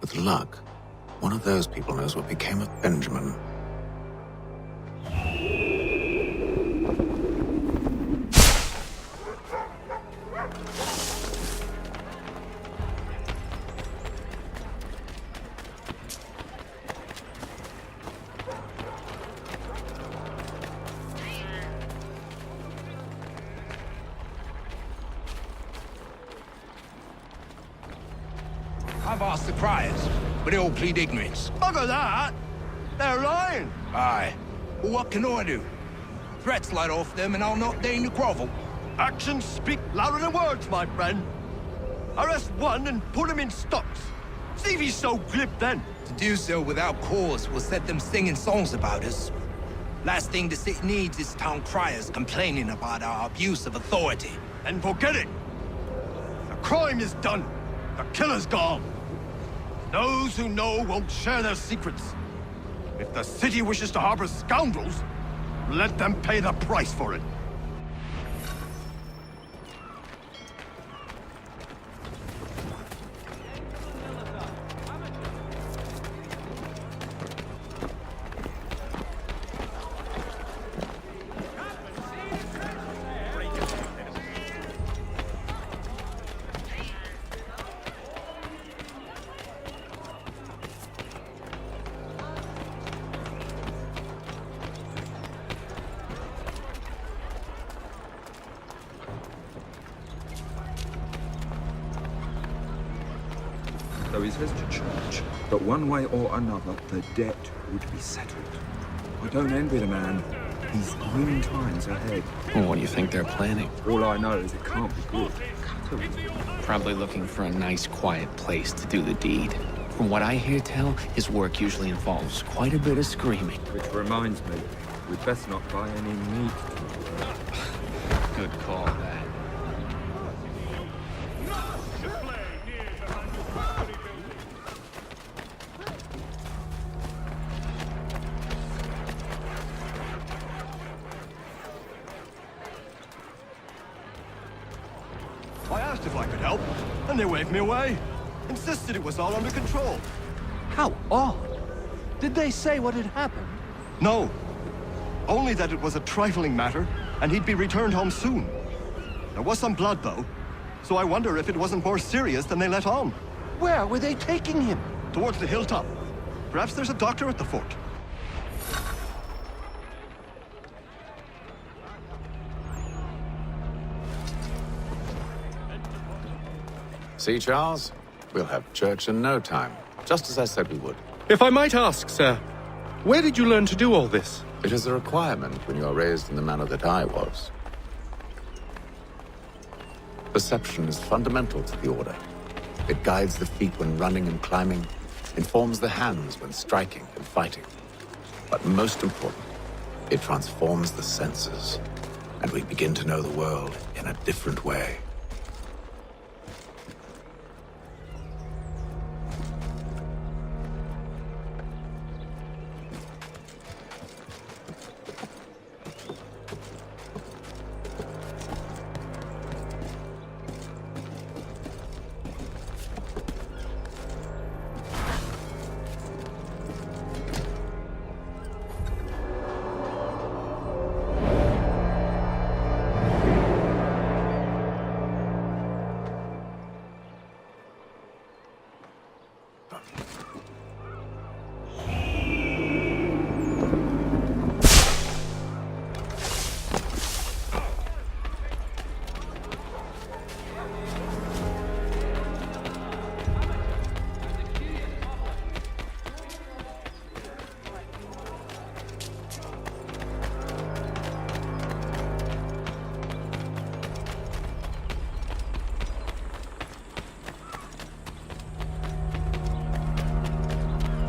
With luck, one of those people knows what became of Benjamin. I've asked the criers, but they all plead ignorance. Bugger that! They're lying! Aye. Well, what can I do? Threats light off them and I'll not deign to grovel. Actions speak louder than words, my friend. Arrest one and put him in stocks. See if he's so glib then. To do so without cause will set them singing songs about us. Last thing the city needs is town criers complaining about our abuse of authority. And forget it. The crime is done. The killer's gone. Those who know won't share their secrets. If the city wishes to harbor scoundrels, let them pay the price for it. Though he says to church, but one way or another, the debt would be settled. I don't envy the man. He's grim times ahead. Well, what do you think they're planning? All I know is it can't be good. Probably looking for a nice, quiet place to do the deed. From what I hear tell, his work usually involves quite a bit of screaming. Which reminds me, we'd best not buy any meat. Good call, that. I asked if I could help, and they waved me away. Insisted it was all under control. How odd. Did they say what had happened? No. Only that it was a trifling matter, and he'd be returned home soon. There was some blood, though, so I wonder if it wasn't more serious than they let on. Where were they taking him? Towards the hilltop. Perhaps there's a doctor at the fort. See, Charles? We'll have church in no time, just as I said we would. If I might ask, sir, where did you learn to do all this? It is a requirement when you are raised in the manner that I was. Perception is fundamental to the Order. It guides the feet when running and climbing, informs the hands when striking and fighting. But most important, it transforms the senses, and we begin to know the world in a different way.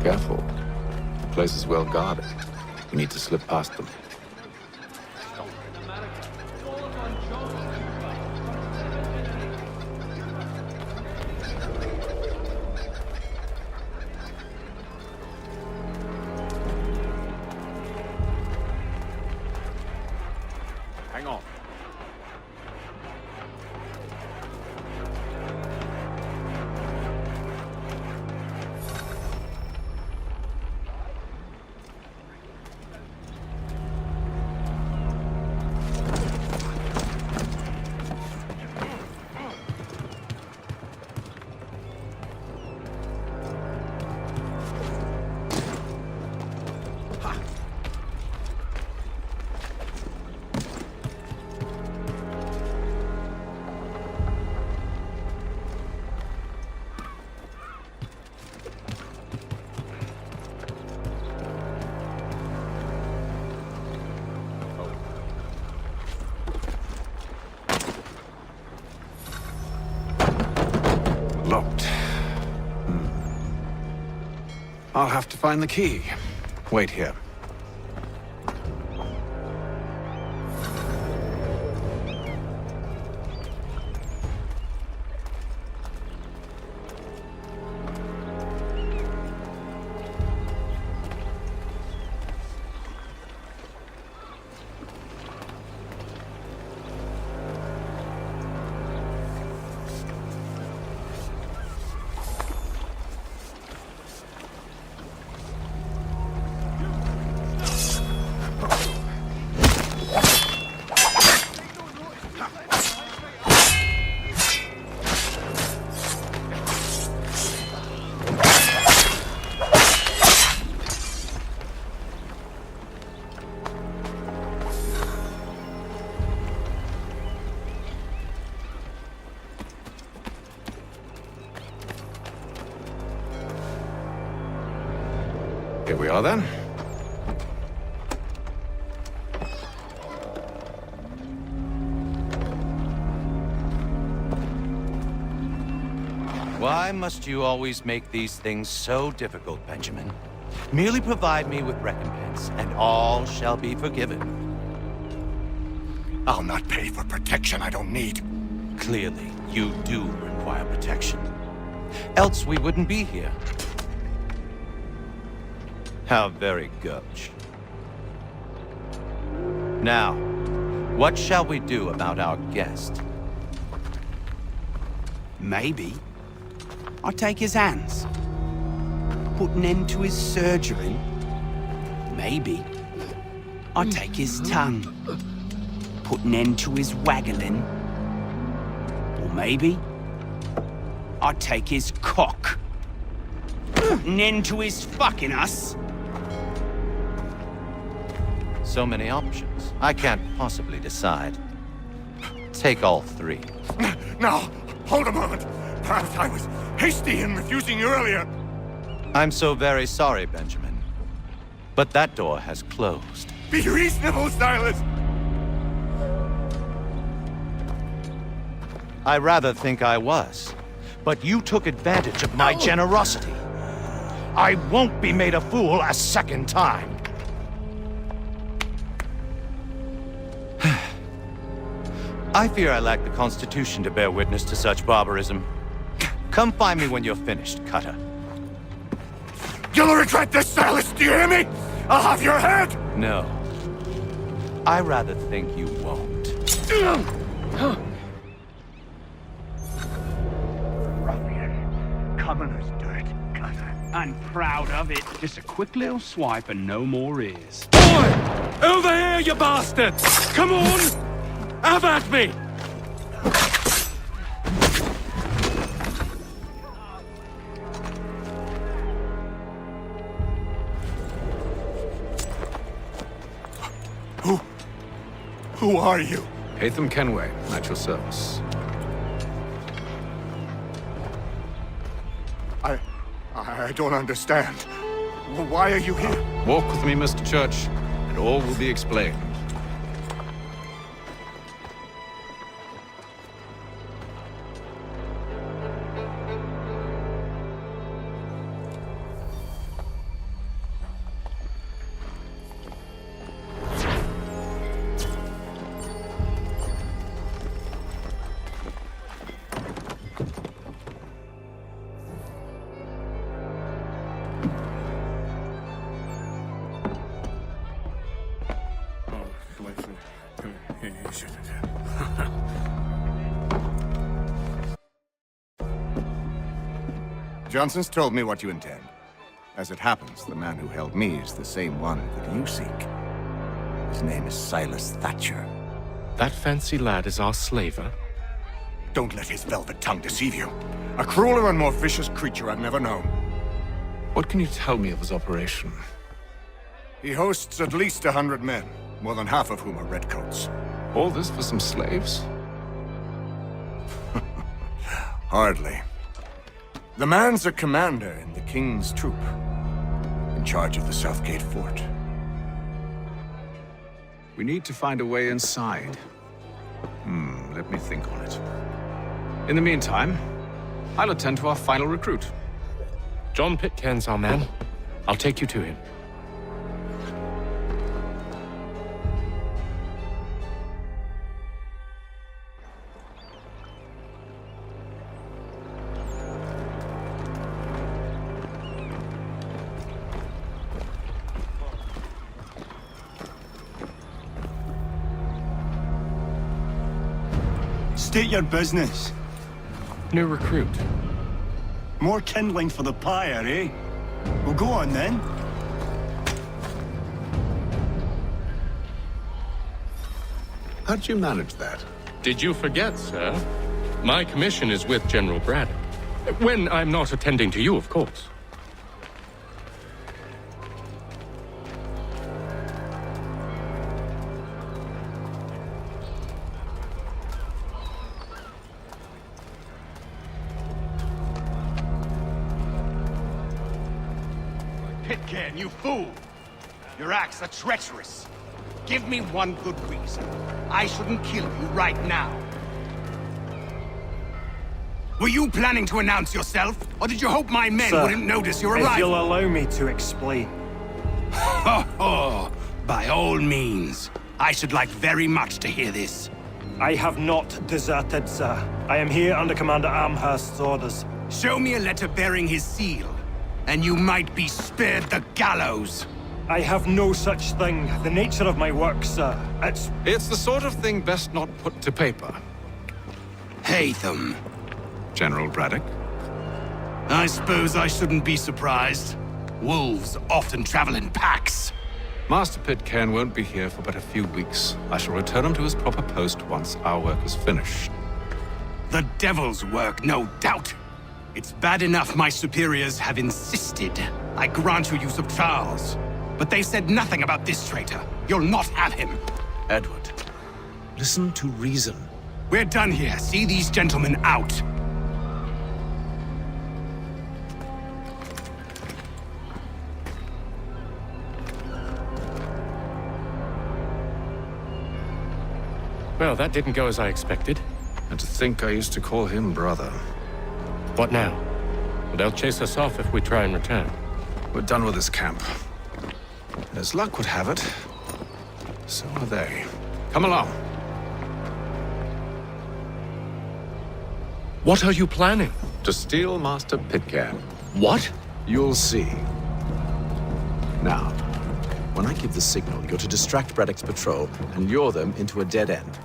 Careful. The place is well guarded. We need to slip past them. Hang on. Locked. I'll have to find the key. Wait here. Here we are, then. Why must you always make these things so difficult, Benjamin? Merely provide me with recompense, and all shall be forgiven. I'll not pay for protection I don't need. Clearly, you do require protection. Else we wouldn't be here. How very gauche. Now, what shall we do about our guest? Maybe I'll take his hands. Put an end to his surgery. Maybe I'll take his tongue. Put an end to his waggling. Or maybe I'll take his cock. Put an end to his fucking us. So many options. I can't possibly decide. Take all three. Now, hold a moment. Perhaps I was hasty in refusing you earlier. I'm so very sorry, Benjamin. But that door has closed. Be reasonable, Silas! I rather think I was. But you took advantage of my generosity. I won't be made a fool a second time. I fear I lack the constitution to bear witness to such barbarism. Come find me when you're finished, Cutter. You'll regret this, Silas, do you hear me? I'll have your head! No. I rather think you won't. Ruffian. Commoner's dirt, Cutter. And proud of it. Just a quick little swipe and no more is. Boy! Over here, you bastards! Come on! Have at me! Who are you? Hatham Kenway, at your service. I don't understand. Why are you here? Walk with me, Mr. Church, and all will be explained. Johnson's told me what you intend. As it happens, the man who held me is the same one that you seek. His name is Silas Thatcher. That fancy lad is our slaver? Don't let his velvet tongue deceive you. A crueler and more vicious creature I've never known. What can you tell me of his operation? He hosts at least 100 men, more than half of whom are redcoats. All this for some slaves? Hardly. The man's a commander in the King's troop, in charge of the Southgate Fort. We need to find a way inside. Let me think on it. In the meantime, I'll attend to our final recruit. John Pitcairn's our man. I'll take you to him. State your business. New recruit. More kindling for the pyre, eh? Well, go on then. How'd you manage that? Did you forget, sir? My commission is with General Braddock. When I'm not attending to you, of course. Pitcairn, you fool! Your acts are treacherous. Give me one good reason. I shouldn't kill you right now. Were you planning to announce yourself? Or did you hope my men Sir, wouldn't notice your arrival? if you'll allow me to explain. Ho ho! By all means. I should like very much to hear this. I have not deserted, sir. I am here under Commander Amherst's orders. Show me a letter bearing his seal, and you might be spared the gallows. I have no such thing. The nature of my work, sir, It's the sort of thing best not put to paper. Hatham. General Braddock? I suppose I shouldn't be surprised. Wolves often travel in packs. Master Pitcairn won't be here for but a few weeks. I shall return him to his proper post once our work is finished. The devil's work, no doubt. It's bad enough my superiors have insisted I grant you use of Charles. But they said nothing about this traitor. You'll not have him. Edward, listen to reason. We're done here. See these gentlemen out. Well, that didn't go as I expected. And to think I used to call him brother. What now? Well, they'll chase us off if we try and return. We're done with this camp. As luck would have it, so are they. Come along. What are you planning? To steal Master Pitcairn. What? You'll see. Now, when I give the signal, you're to distract Braddock's patrol and lure them into a dead end.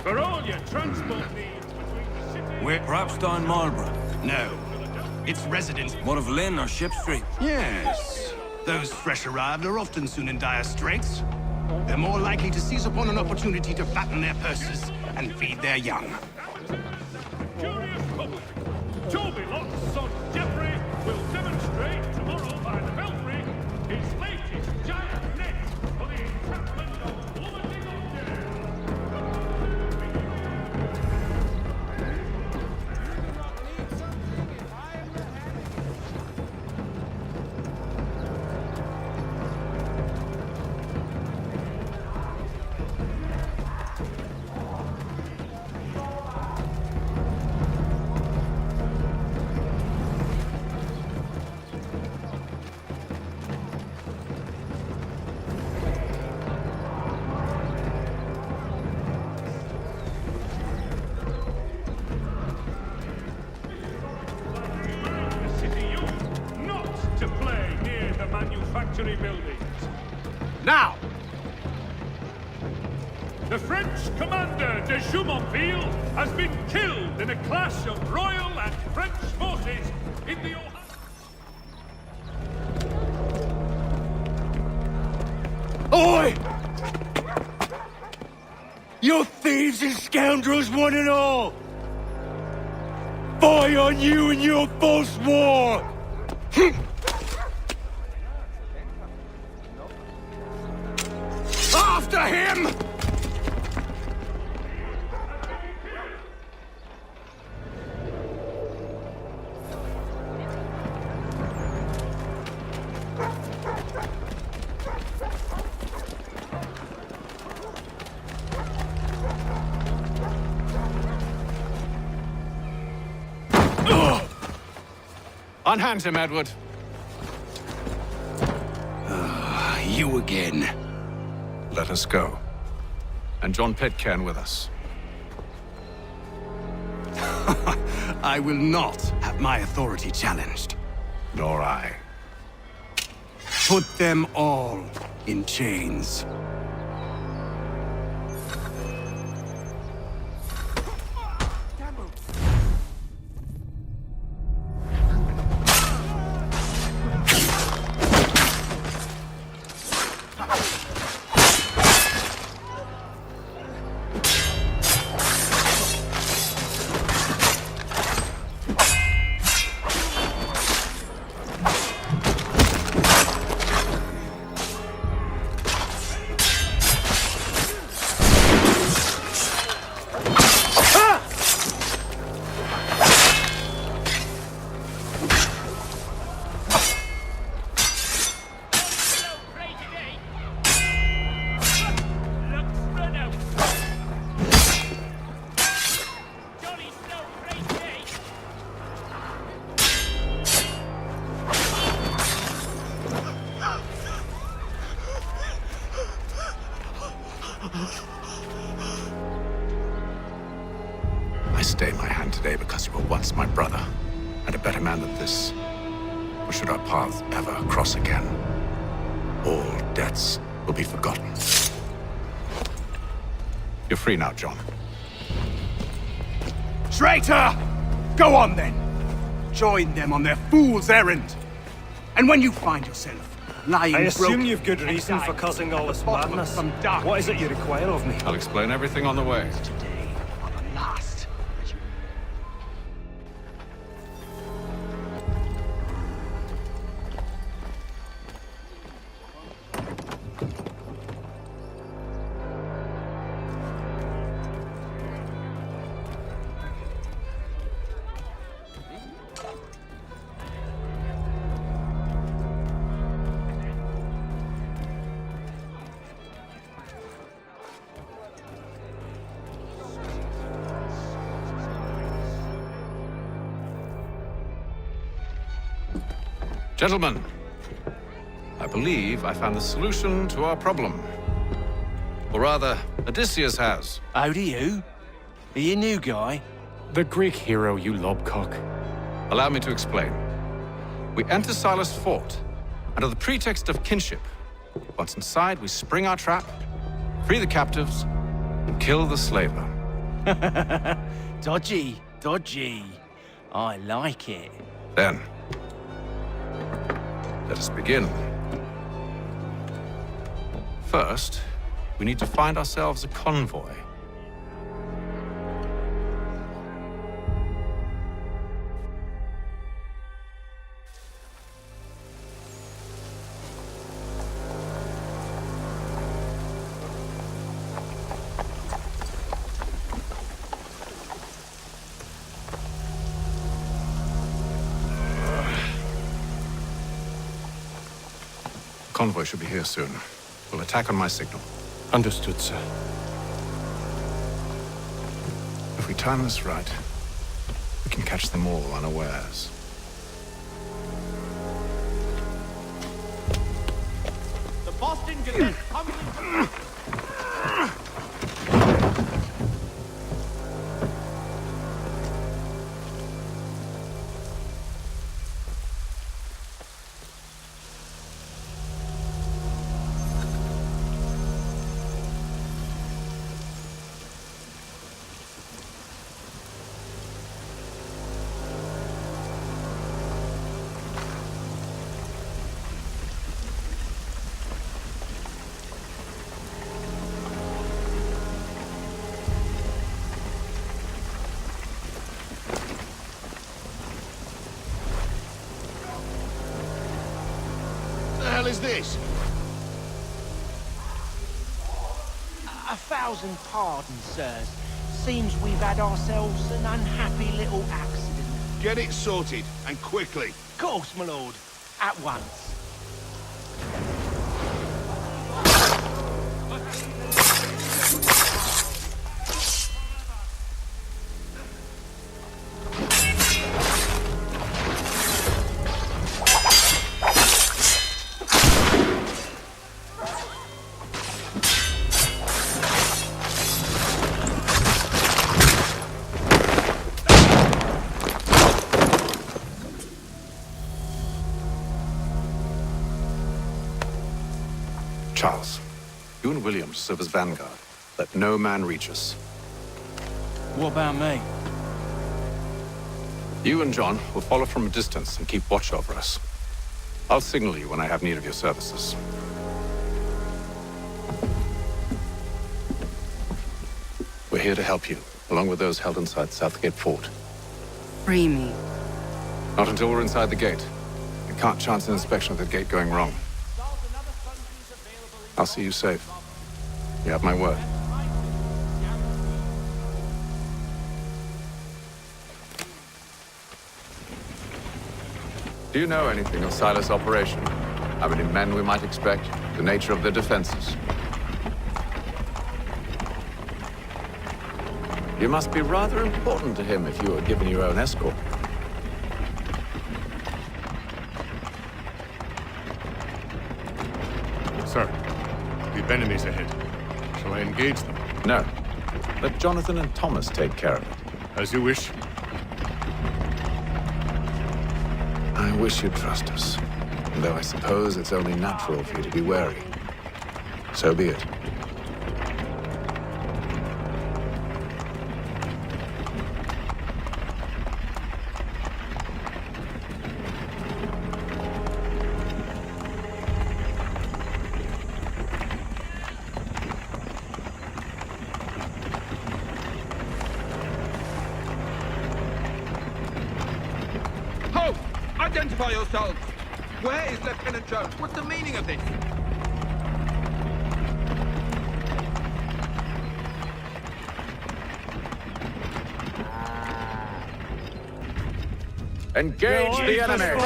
For all your transport needs between the city... We're perhaps down Marlborough. No. It's residents. What of Lynn or Ship Street? Yes. Those fresh arrived are often soon in dire straits. They're more likely to seize upon an opportunity to fatten their purses and feed their young. Curious public. Toby Locke's son Geoffrey will demonstrate tomorrow by the Belfry his latest giant net for the encampment of Bloomingdale. Manufactory buildings. Now! The French commander de Jumonville has been killed in a clash of Royal and French forces in the Oi! You thieves and scoundrels, one and all! Fie on you and your false war! After him! Unhand him, Edward. You again. Let us go. And John Pitcairn with us. I will not have my authority challenged. Nor I. Put them all in chains. I stay my hand today because you were once my brother, and a better man than this. Or should our paths ever cross again, all debts will be forgotten. You're free now, John. Traitor! Go on then! Join them on their fool's errand! And when you find yourself lying I assume broken you've good reason for causing all this madness. What is it you require of me? I'll explain everything on the way. last. Gentlemen, I believe I found the solution to our problem. Or rather, Odysseus has. How do you? Are you a new guy? The Greek hero, you lobcock. Allow me to explain. We enter Silas' fort, under the pretext of kinship. Once inside, we spring our trap, free the captives, and kill the slaver. Dodgy, dodgy. I like it. Then, let us begin. First, we need to find ourselves a convoy. Convoy should be here soon. We'll attack on my signal. Understood, sir. If we time this right, we can catch them all unawares. The Boston Gazette humbly... The hell is this? 1,000 pardons, sirs. Seems we've had ourselves an unhappy little accident. Get it sorted, and quickly. Of course, my lord. At once. Charles, you and William serve as vanguard. Let no man reach us. What about me? You and John will follow from a distance and keep watch over us. I'll signal you when I have need of your services. We're here to help you, along with those held inside Southgate Fort. Free me. Not until we're inside the gate. I can't chance an inspection of the gate going wrong. I'll see you safe. You have my word. Do you know anything of Silas' operation? How many men we might expect? The nature of their defenses? You must be rather important to him if you were given your own escort. Sir, we've enemies ahead. Shall I engage them? No. Let Jonathan and Thomas take care of it. As you wish. I wish you'd trust us. Though I suppose it's only natural for you to be wary. So be it. Identify yourselves! Where is Lieutenant Jones? What's the meaning of this? Engage the enemy!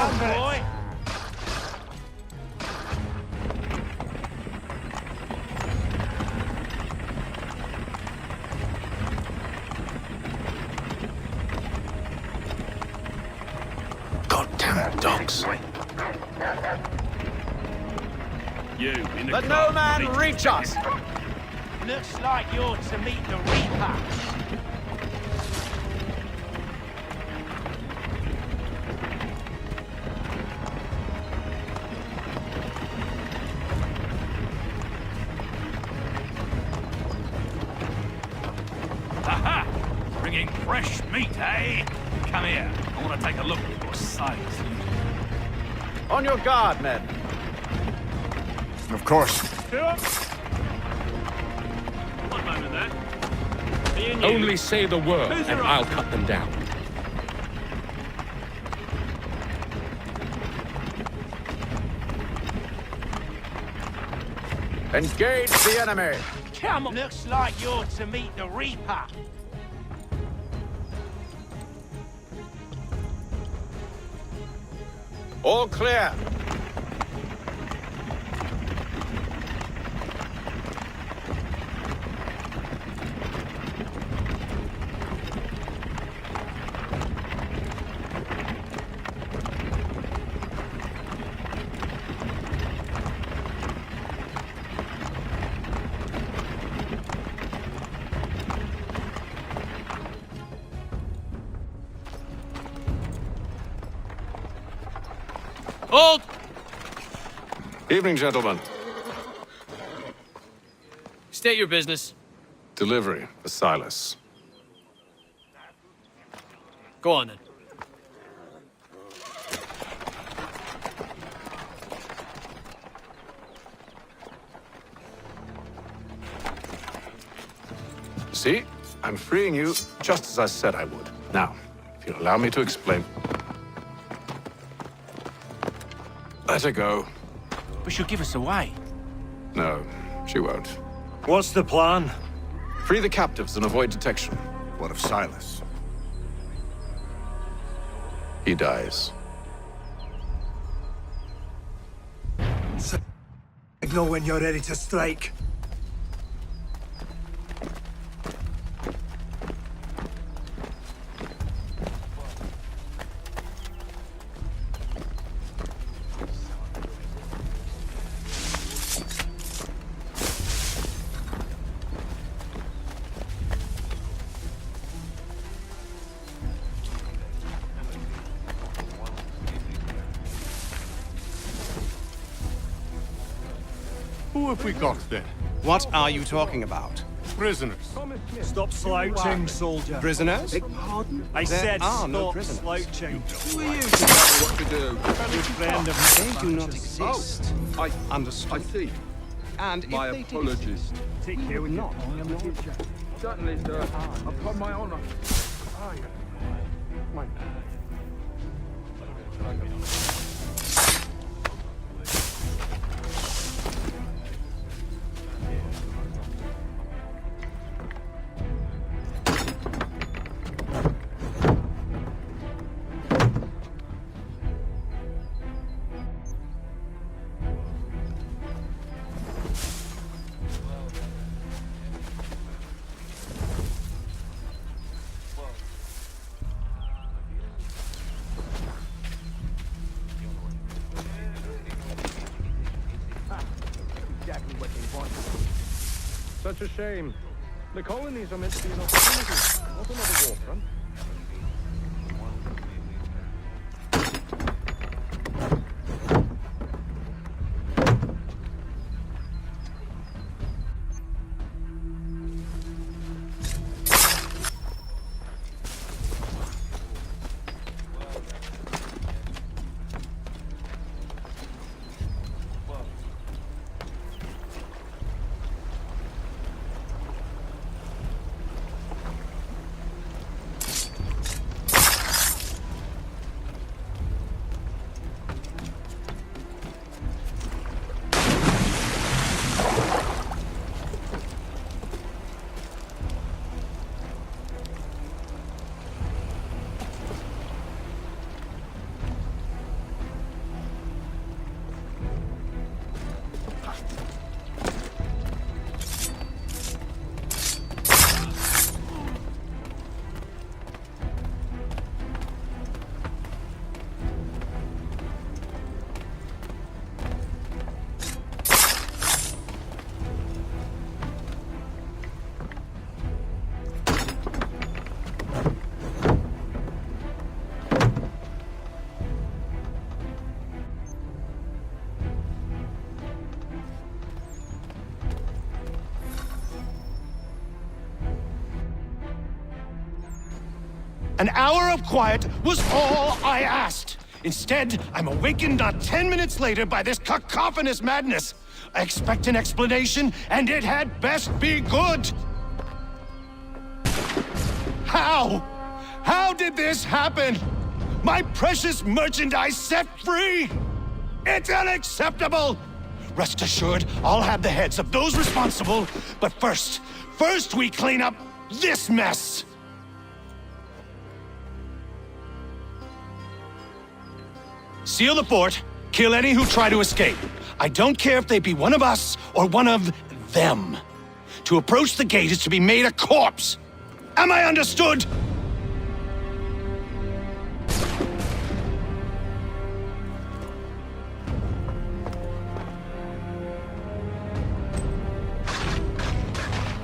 Dogs. You in the Let car, no man mate. reach us! Looks like you're to meet the Reaper. Aha! Bringing fresh meat, eh? Come here. I want to take a look at your sights. On your guard, men. Of course. One moment there. Me and you. Only say the word, Who's and your I'll officer? cut them down. Engage the enemy! Come on. Looks like you're to meet the Reaper. All clear. Hold! Evening, gentlemen. State your business. Delivery for Silas. Go on then. See? I'm freeing you just as I said I would. Now, if you'll allow me to explain. Let her go. But she'll give us away. No, she won't. What's the plan? Free the captives and avoid detection. What of Silas? He dies. Signal when you're ready to strike. Who have we got then? What are you talking about? Prisoners. Stop slouching, soldier. Prisoners? I There said are no stop prisoners. slouching. Who are you to tell me what to do? Good friend of They do not exist. I Understood. I see. And My if they did apologies. exist, Take care with not. Certainly, sir. Upon my honor. Such a shame. The colonies are meant to be an opportunity, not another war front. An hour of quiet was all I asked. Instead, I'm awakened not 10 minutes later by this cacophonous madness. I expect an explanation, and it had best be good. How? How did this happen? My precious merchandise set free? It's unacceptable! Rest assured, I'll have the heads of those responsible, but first we clean up this mess! Seal the fort, kill any who try to escape. I don't care if they be one of us or one of them. To approach the gate is to be made a corpse. Am I understood?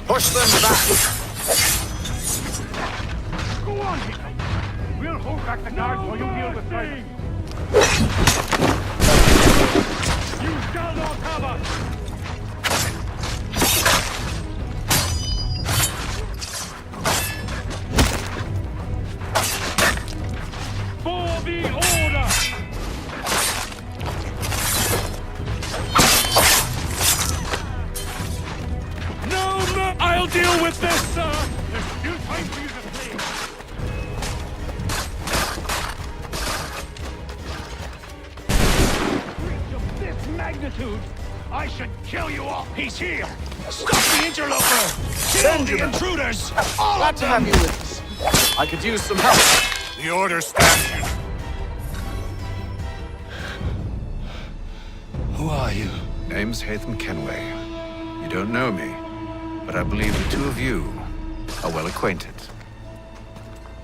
Push them back! Go on, people! We'll hold back the guards while you deal with things. You shall not have us! For the order! No, I'll deal with this, sir! There's still time for you to flee! This magnitude, I should kill you all. He's here. Stop the interloper. Kill the intruders. All Glad of to them. have you with us. I could use some help. The order stands. Who are you? Name's Hatham Kenway. You don't know me, but I believe the two of you are well acquainted.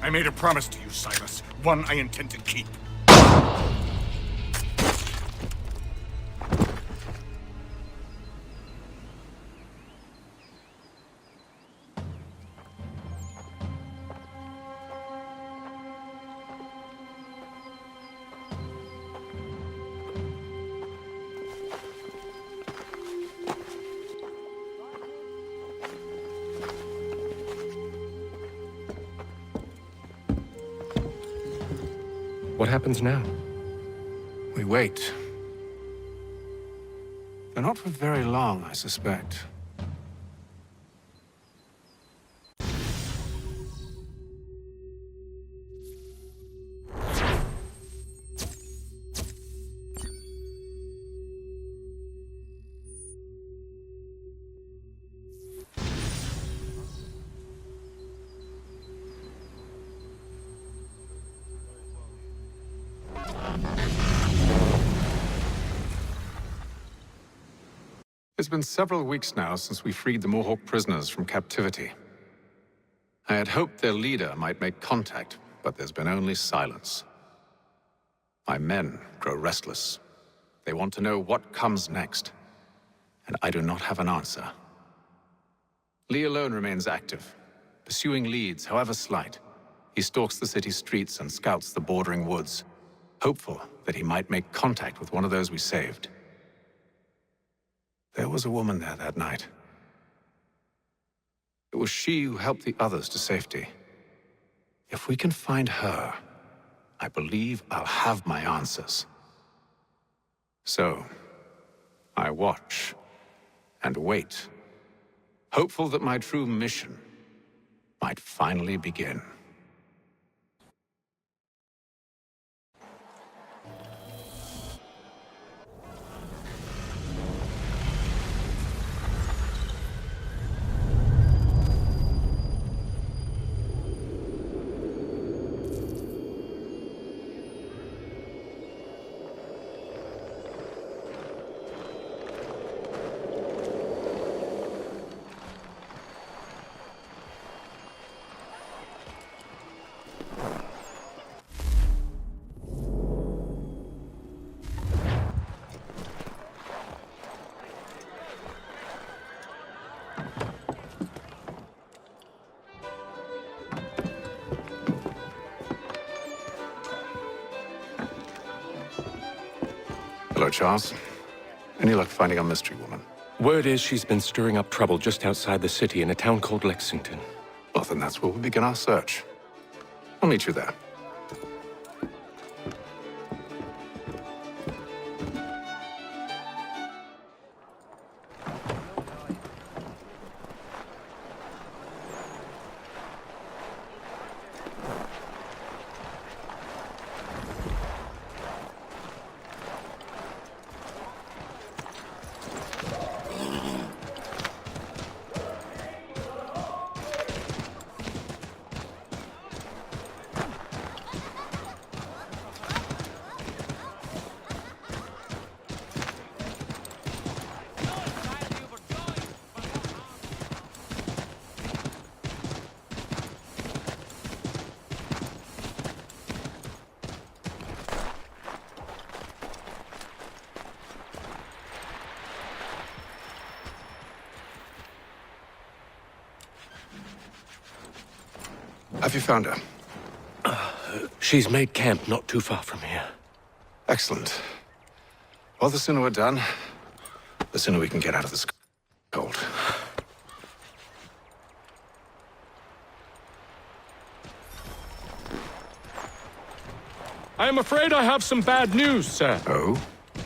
I made a promise to you, Silas. One I intend to keep. What happens now? We wait. But not for very long, I suspect. It's been several weeks now since we freed the Mohawk prisoners from captivity. I had hoped their leader might make contact, but there's been only silence. My men grow restless. They want to know what comes next, and I do not have an answer. Lee alone remains active, pursuing leads, however slight. He stalks the city streets and scouts the bordering woods, hopeful that he might make contact with one of those we saved. There was a woman there that night. It was she who helped the others to safety. If we can find her, I believe I'll have my answers. So, I watch and wait, hopeful that my true mission might finally begin. Hello, Charles. Any luck finding our mystery woman? Word is she's been stirring up trouble just outside the city in a town called Lexington. Well, then that's where we'll begin our search. I'll meet you there. Have you found her? She's made camp not too far from here. Excellent. Well, the sooner we're done, the sooner we can get out of this cold. I am afraid I have some bad news, sir. Oh?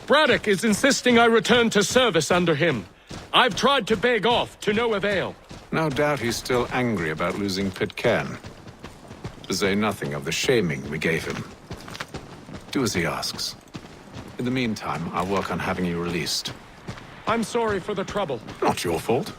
Braddock is insisting I return to service under him. I've tried to beg off, to no avail. No doubt he's still angry about losing Pitcairn. To say nothing of the shaming we gave him. Do as he asks. In the meantime, I'll work on having you released. I'm sorry for the trouble. Not your fault.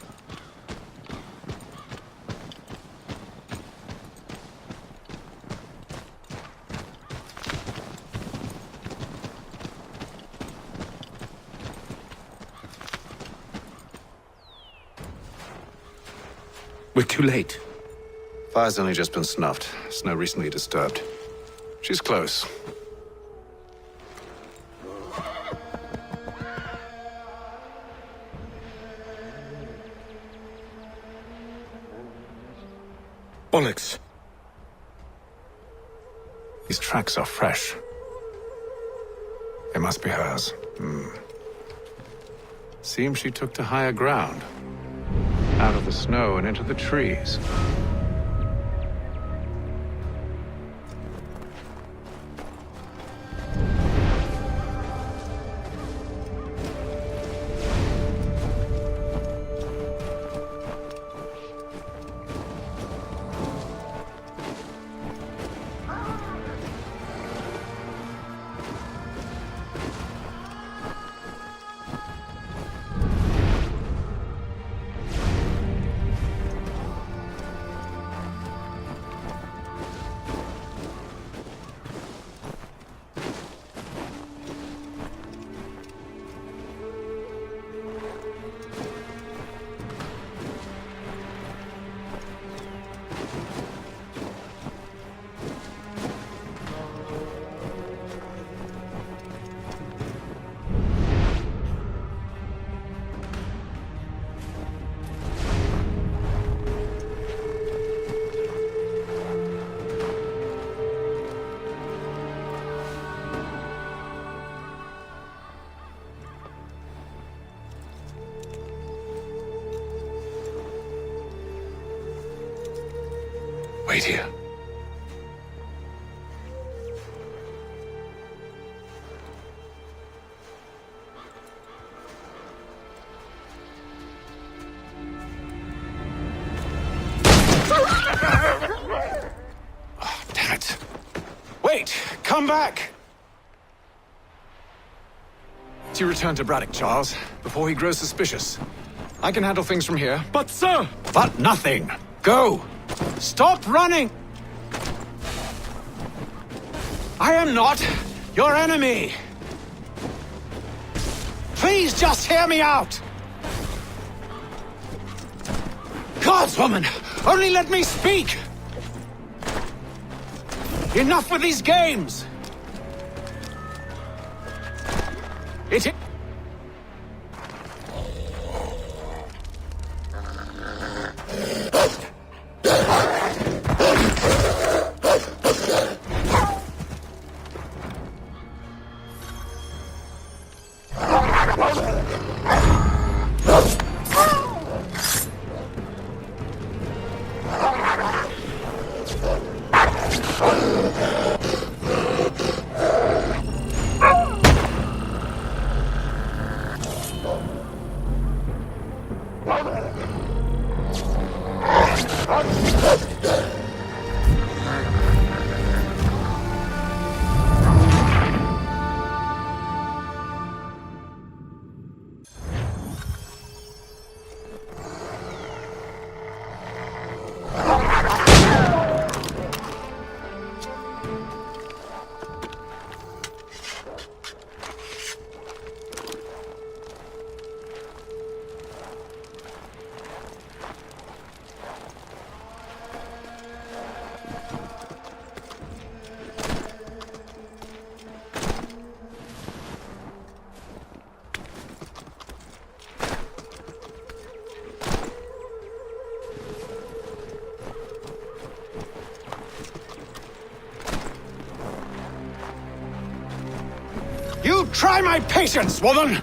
We're too late. Fire's only just been snuffed. Snow recently disturbed. She's close. Bollocks. These tracks are fresh. They must be hers. Seems she took to higher ground. Out of the snow and into the trees. Wait here. Oh, damn it. Wait! Come back! You return to Braddock, Charles, before he grows suspicious. I can handle things from here. But, sir! But nothing! Go! Stop running! I am not your enemy! Please just hear me out! Gods, woman! Only let me speak! Enough with these games! It... You try my patience, woman!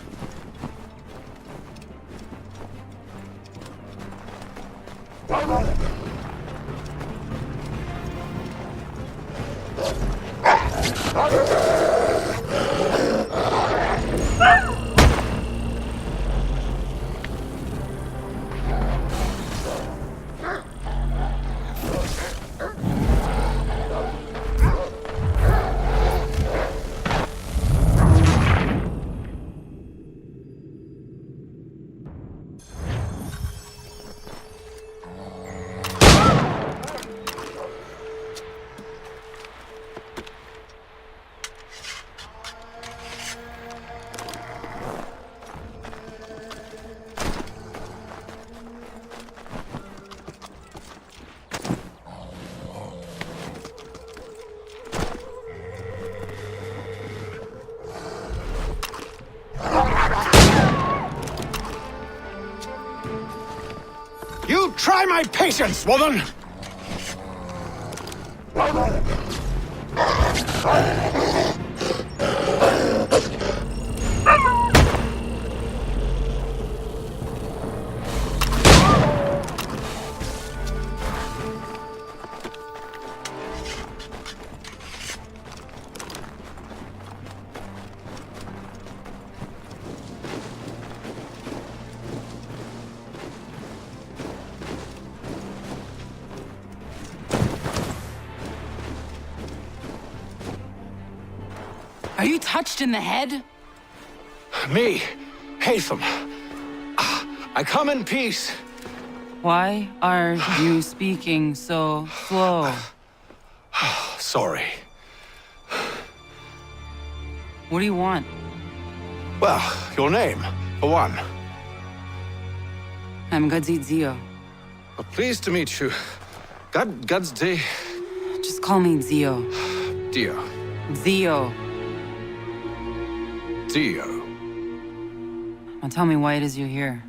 You try my patience, woman! Are you touched in the head? Me, Hatham. I come in peace. Why are you speaking so slow? Sorry. What do you want? Well, your name, for one. I'm Gadzit Zio. Pleased to meet you. God's day. Just call me Zio. Dio. Zio. Dio. Now tell me why it is you're here.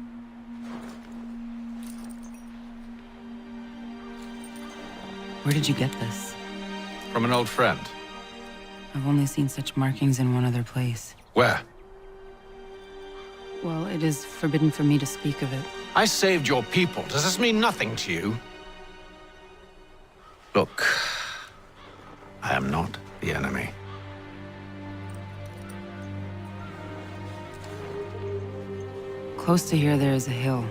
Where did you get this? From an old friend. I've only seen such markings in one other place. Where? Well, it is forbidden for me to speak of it. I saved your people. Does this mean nothing to you? Look, I am not the enemy. Close to here, there is a hill.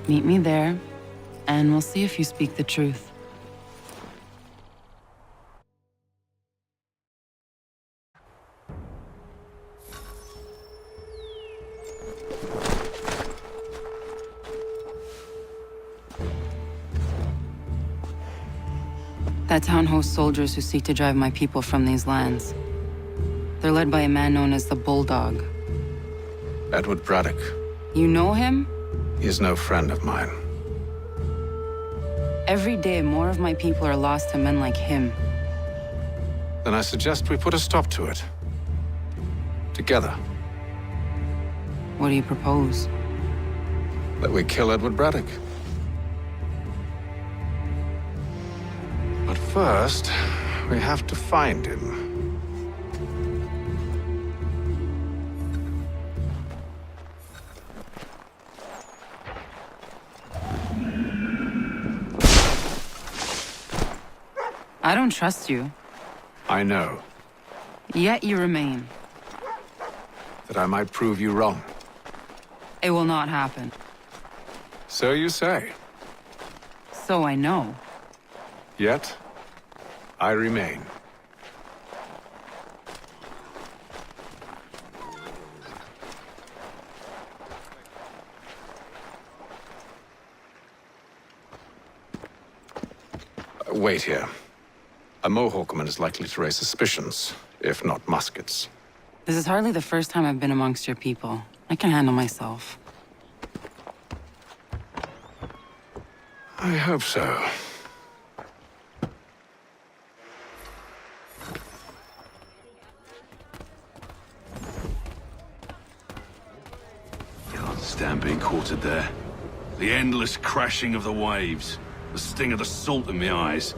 Meet me there, and we'll see if you speak the truth. That town hosts soldiers who seek to drive my people from these lands. They're led by a man known as the Bulldog. Edward Braddock. You know him? He is no friend of mine. Every day, more of my people are lost to men like him. Then I suggest we put a stop to it. Together. What do you propose? That we kill Edward Braddock. But first, we have to find him. I don't trust you. I know. Yet you remain. That I might prove you wrong. It will not happen. So you say. So I know. Yet, I remain. Wait here. A Mohawkman is likely to raise suspicions, if not muskets. This is hardly the first time I've been amongst your people. I can handle myself. I hope so. Can't stand being quartered there. The endless crashing of the waves, the sting of the salt in my eyes,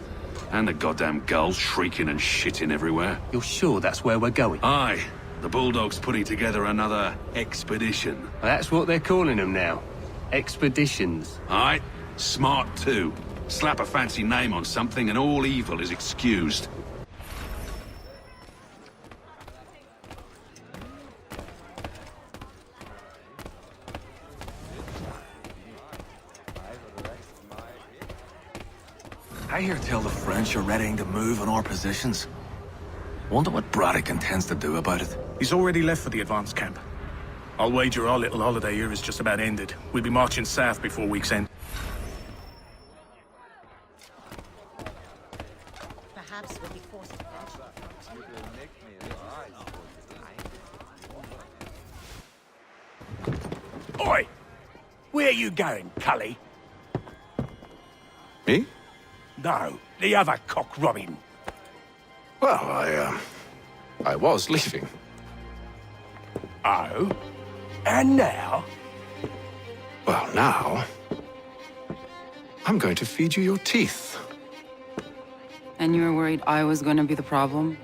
and the goddamn gulls shrieking and shitting everywhere. You're sure that's where we're going? Aye. The Bulldog's putting together another expedition. Well, that's what they're calling them now. Expeditions. Aye. Smart too. Slap a fancy name on something and all evil is excused. I hear tell the French are readying to move on our positions. Wonder what Braddock intends to do about it. He's already left for the advance camp. I'll wager our little holiday here is just about ended. We'll be marching south before week's end. Perhaps we'll be forced to Oi! Where you going, Cully? Me? No, the other cock Robin. Well, I was leaving. Oh? And now? Well, now... I'm going to feed you your teeth. And you were worried I was going to be the problem?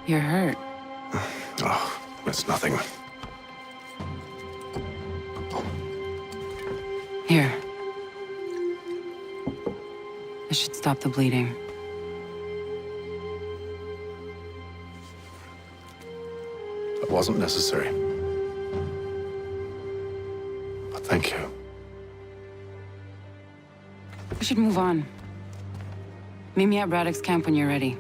You're hurt. Oh, it's nothing. Here. This should stop the bleeding. It wasn't necessary. But thank you. We should move on. Meet me at Braddock's camp when you're ready.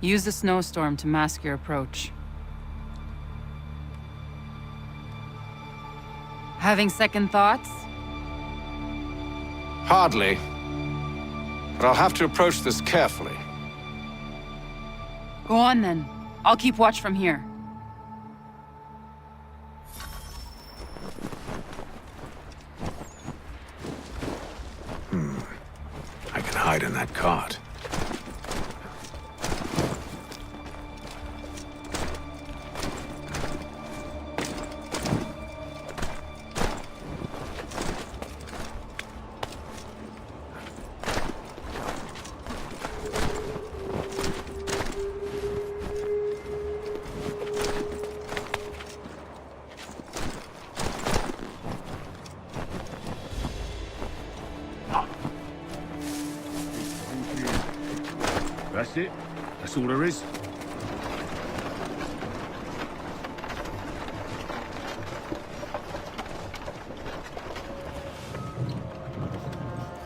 Use the snowstorm to mask your approach. Having second thoughts? Hardly. But I'll have to approach this carefully. Go on then. I'll keep watch from here. I can hide in that cart. That's it. That's all there is.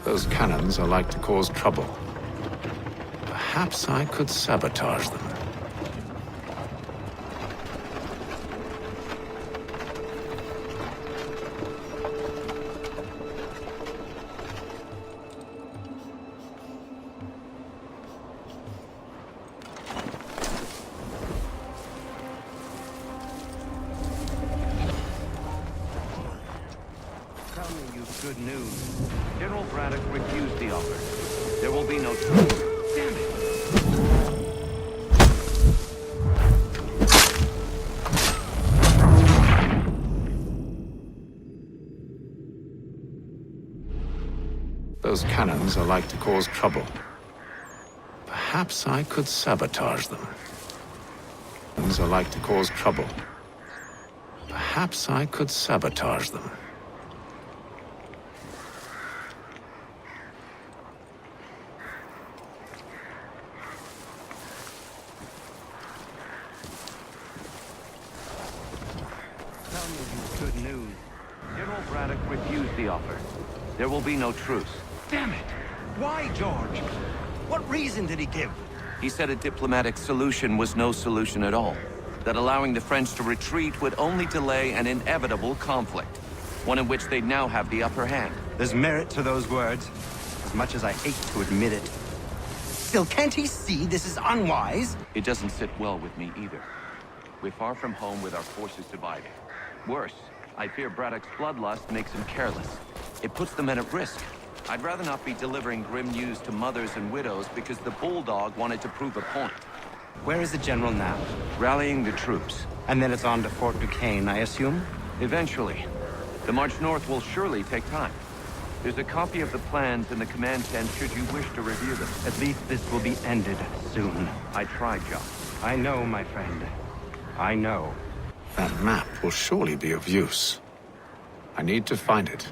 Those cannons are like to cause trouble. Perhaps I could sabotage them. Good news. General Braddock refused the offer. There will be no truce. Damn it! Those cannons are like to cause trouble. Perhaps I could sabotage them. Cannons are like to cause trouble. Perhaps I could sabotage them. Good news. General Braddock refused the offer. There will be no truce. Damn it! Why, George? What reason did he give? He said a diplomatic solution was no solution at all. That allowing the French to retreat would only delay an inevitable conflict. One in which they'd now have the upper hand. There's merit to those words, as much as I hate to admit it. Still, can't he see this is unwise? It doesn't sit well with me either. We're far from home with our forces divided. Worse, I fear Braddock's bloodlust makes him careless. It puts the men at risk. I'd rather not be delivering grim news to mothers and widows because the Bulldog wanted to prove a point. Where is the General now? Rallying the troops. And then it's on to Fort Duquesne, I assume? Eventually. The march north will surely take time. There's a copy of the plans in the command tent should you wish to review them. At least this will be ended soon. I tried, John. I know, my friend. I know. That map will surely be of use. I need to find it.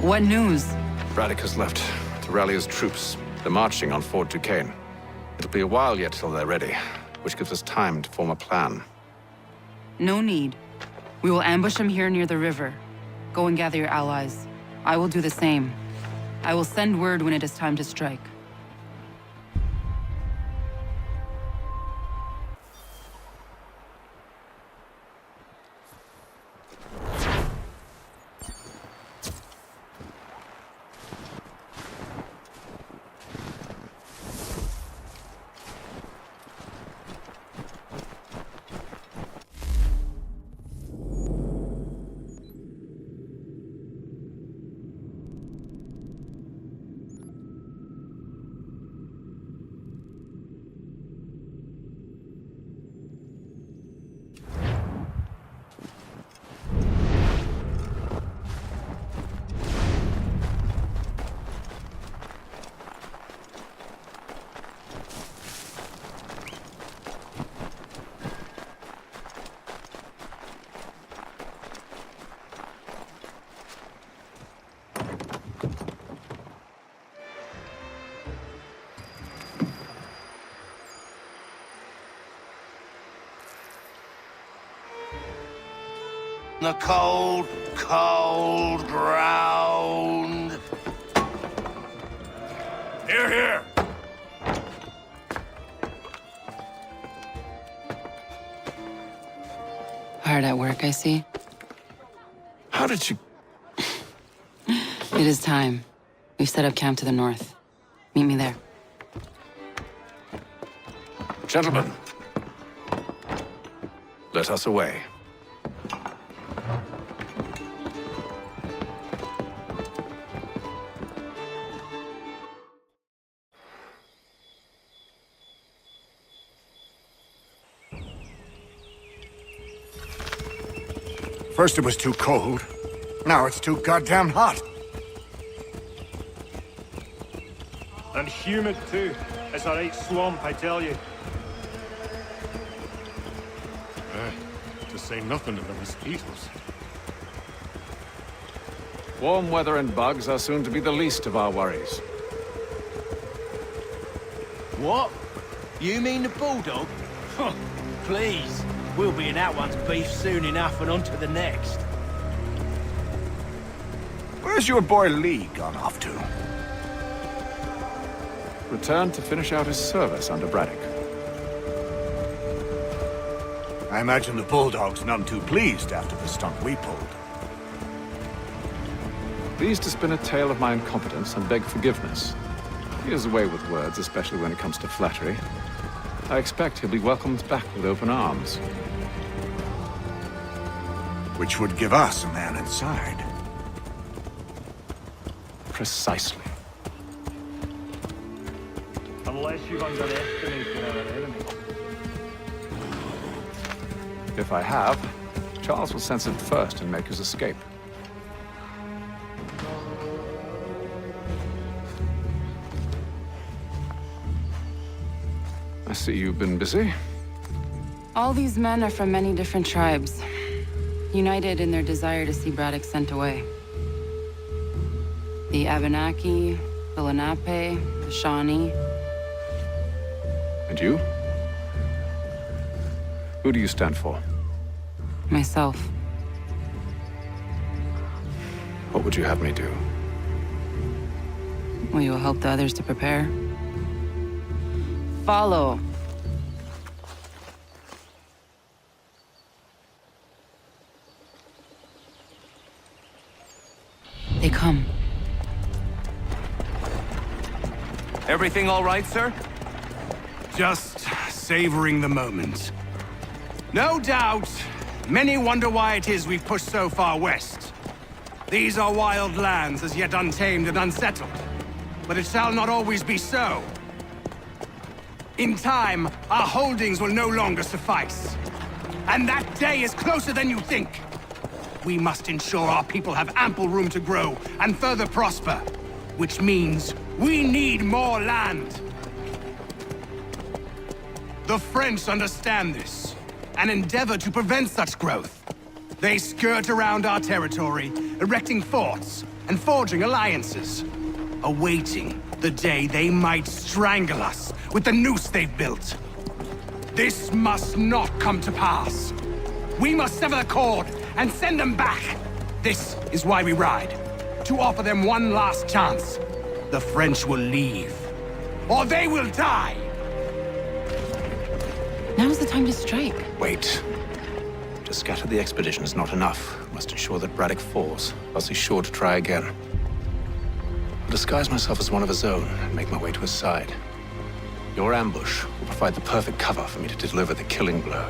What news? Braddock has left to rally his troops. They're marching on Fort Duquesne. It'll be a while yet till they're ready, which gives us time to form a plan. No need. We will ambush them here near the river. Go and gather your allies. I will do the same. I will send word when it is time to strike. The cold, cold ground. Here, here. Hard at work, I see. How did you... It is time. We've set up camp to the north. Meet me there. Gentlemen, let us away. First it was too cold. Now it's too goddamn hot. And humid too. It's a right swamp, I tell you. To say nothing of the mosquitoes. Warm weather and bugs are soon to be the least of our worries. What? You mean the bulldog? Please. We'll be in that one's beef soon enough and on to the next. Where's your boy Lee gone off to? Returned to finish out his service under Braddock. I imagine the bulldog's none too pleased after the stunt we pulled. Pleased to spin a tale of my incompetence and beg forgiveness. He has a way with words, especially when it comes to flattery. I expect he'll be welcomed back with open arms. Which would give us a man inside. Precisely. Unless you've underestimated our enemy. If I have, Charles will sense it first and make his escape. I see you've been busy. All these men are from many different tribes, united in their desire to see Braddock sent away. The Abenaki, the Lenape, the Shawnee. And you? Who do you stand for? Myself. What would you have me do? Will you help the others to prepare? Follow. They come. Everything all right, sir? Just savoring the moment. No doubt, many wonder why it is we've pushed so far west. These are wild lands as yet untamed and unsettled. But it shall not always be so. In time, our holdings will no longer suffice. And that day is closer than you think. We must ensure our people have ample room to grow and further prosper. Which means we need more land. The French understand this and endeavor to prevent such growth. They skirt around our territory, erecting forts and forging alliances, awaiting the day they might strangle us with the noose they've built. This must not come to pass. We must sever the cord and send them back. This is why we ride, to offer them one last chance. The French will leave, or they will die. Now's the time to strike. Wait. To scatter the expedition is not enough. We must ensure that Braddock falls, else he's sure to try again. I'll disguise myself as one of his own and make my way to his side. Your ambush will provide the perfect cover for me to deliver the killing blow.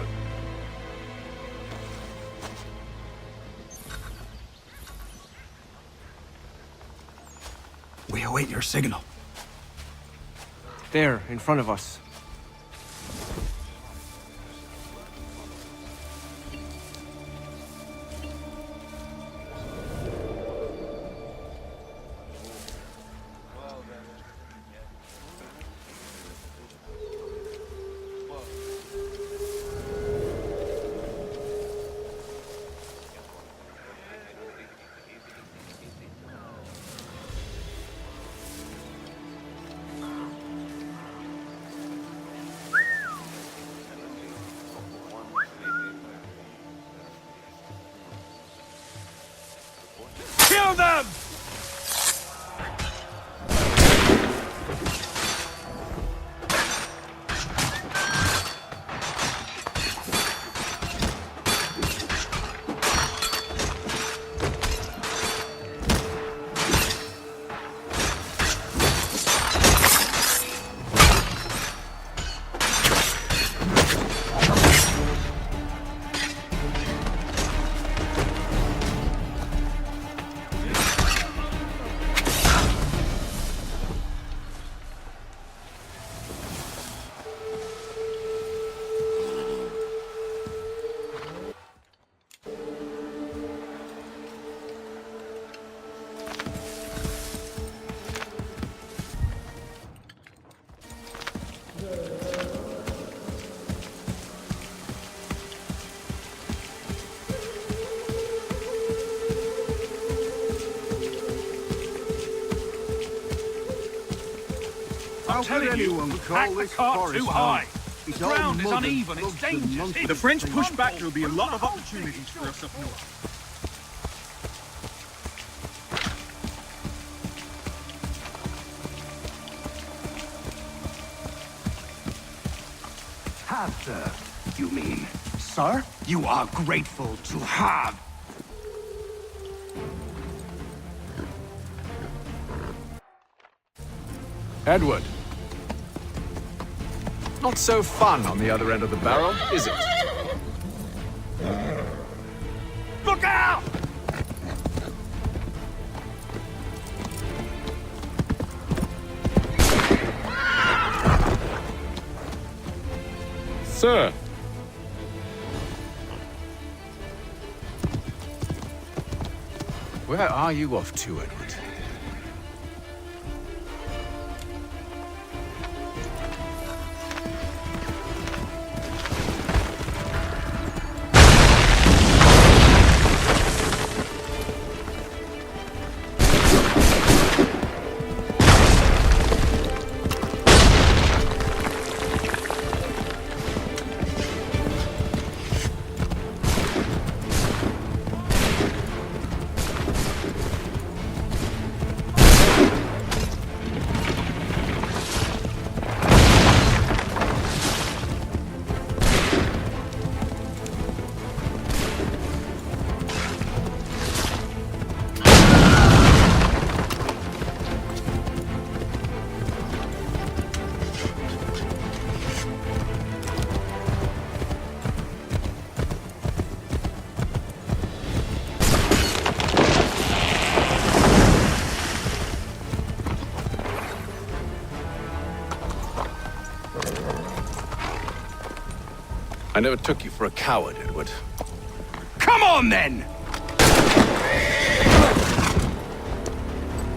We await your signal. There, in front of us. Kill them! I'm telling you, we packed the cart too high. The ground is uneven, it's dangerous. If the French push back, there'll be a lot of opportunities for us up north. Have, you mean? Sir, you are grateful to have. Edward. Not so fun on the other end of the barrel, is it? Look out! Sir. Where are you off to, Edward? I never took you for a coward, Edward. Come on, then!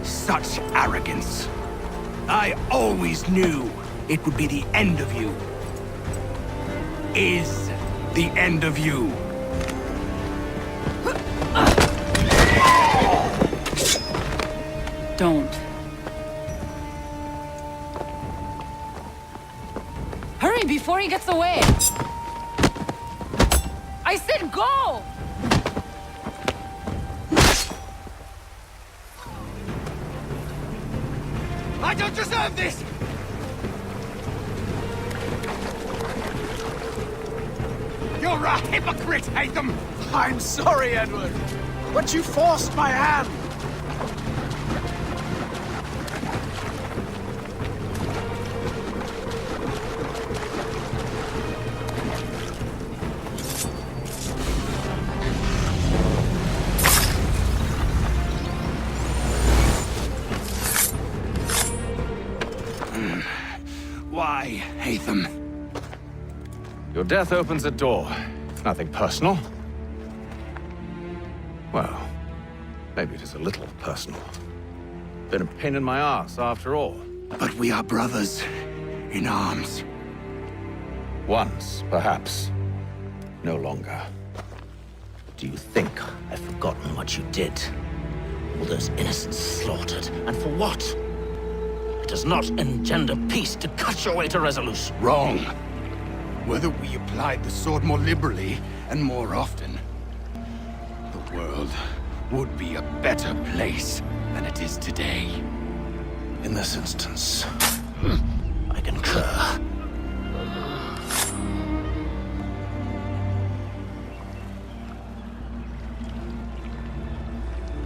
Such arrogance. I always knew it would be the end of you. Is the end of you. Don't. Hurry before he gets away! I said go! I don't deserve this! You're a hypocrite, Hatham! I'm sorry, Edward, but you forced my hand. Why, Hatham? Your death opens a door. Nothing personal. Well, maybe it is a little personal. Been a pain in my ass, after all. But we are brothers in arms. Once, perhaps. No longer. Do you think I've forgotten what you did? All those innocents slaughtered, and for what? It does not engender peace to cut your way to resolution. Wrong. Whether we applied the sword more liberally and more often, the world would be a better place than it is today. In this instance, I concur.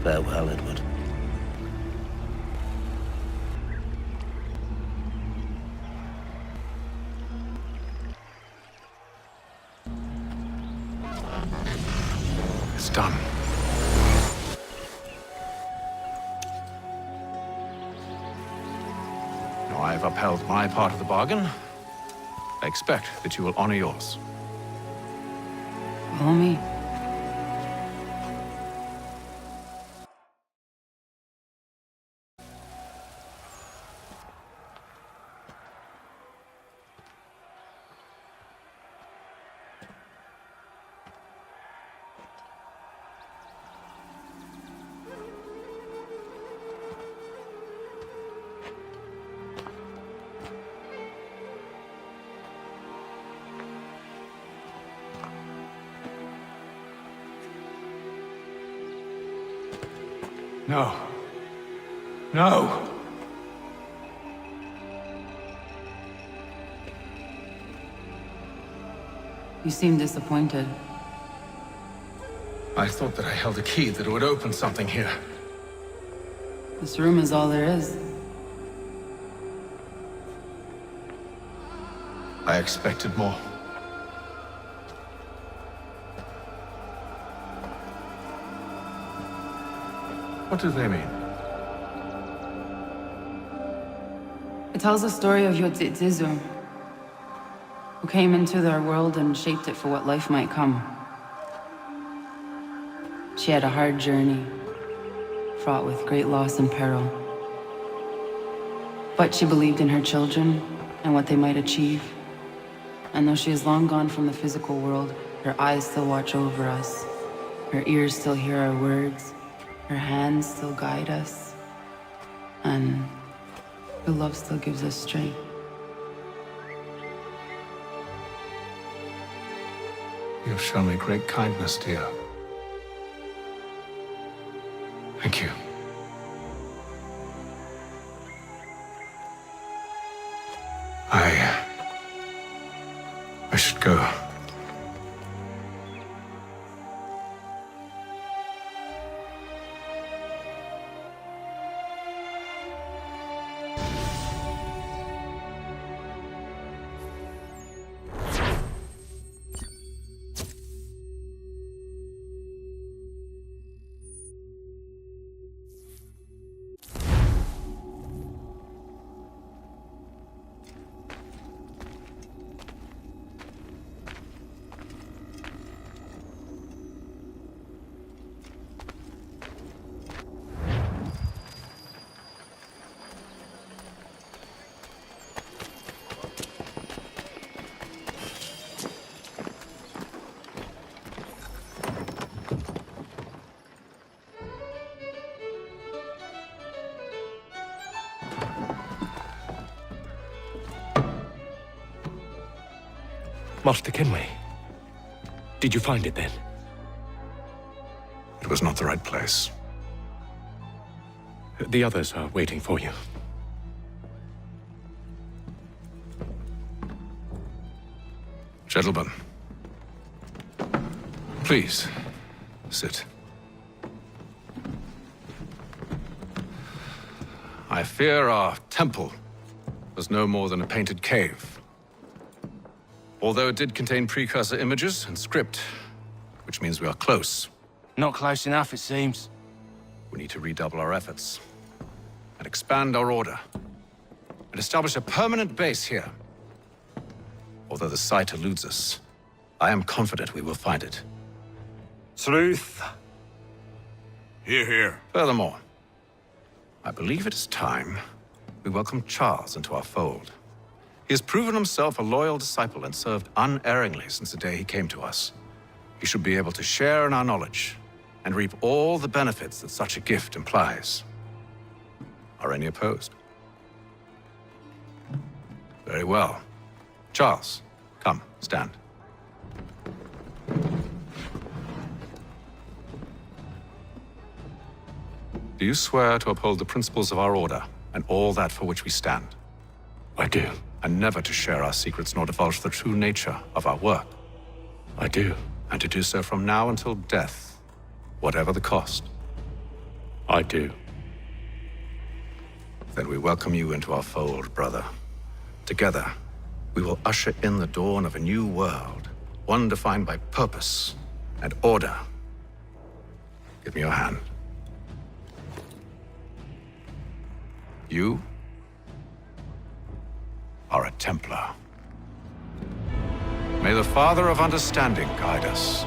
Farewell, Edward. it's done. Now I have upheld my part of the bargain. I expect that you will honor yours. Follow me. No. No! You seem disappointed. I thought that I held a key that would open something here. This room is all there is. I expected more. What do they mean? It tells the story of Yotzitzizu, who came into their world and shaped it for what life might come. She had a hard journey, fraught with great loss and peril. But she believed in her children and what they might achieve. And though she is long gone from the physical world, her eyes still watch over us. Her ears still hear our words. Her hands still guide us. And her love still gives us strength. You have shown me great kindness, dear. Thank you. I should go. Master Kenway, did you find it then? It was not the right place. The others are waiting for you. Gentlemen, please, sit. I fear our temple was no more than a painted cave. Although it did contain precursor images and script, which means we are close. Not close enough, it seems. We need to redouble our efforts and expand our order and establish a permanent base here. Although the site eludes us, I am confident we will find it. Truth. Hear, hear. Furthermore, I believe it is time we welcome Charles into our fold. He has proven himself a loyal disciple and served unerringly since the day he came to us. He should be able to share in our knowledge and reap all the benefits that such a gift implies. Are any opposed? Very well. Charles, come, stand. Do you swear to uphold the principles of our order and all that for which we stand? I do. And never to share our secrets nor divulge the true nature of our work? I do. And to do so from now until death, whatever the cost? I do. Then we welcome you into our fold, brother. Together, we will usher in the dawn of a new world, one defined by purpose and order. Give me your hand. You are a Templar. May the Father of Understanding guide us.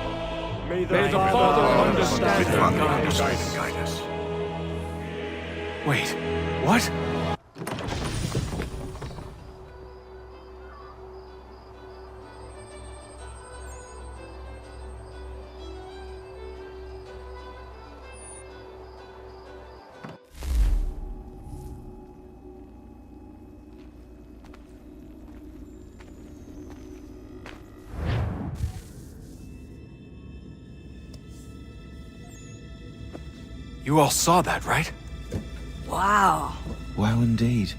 May the Father of Understanding guide us. Wait, what? You all saw that, right? Wow. Wow, indeed.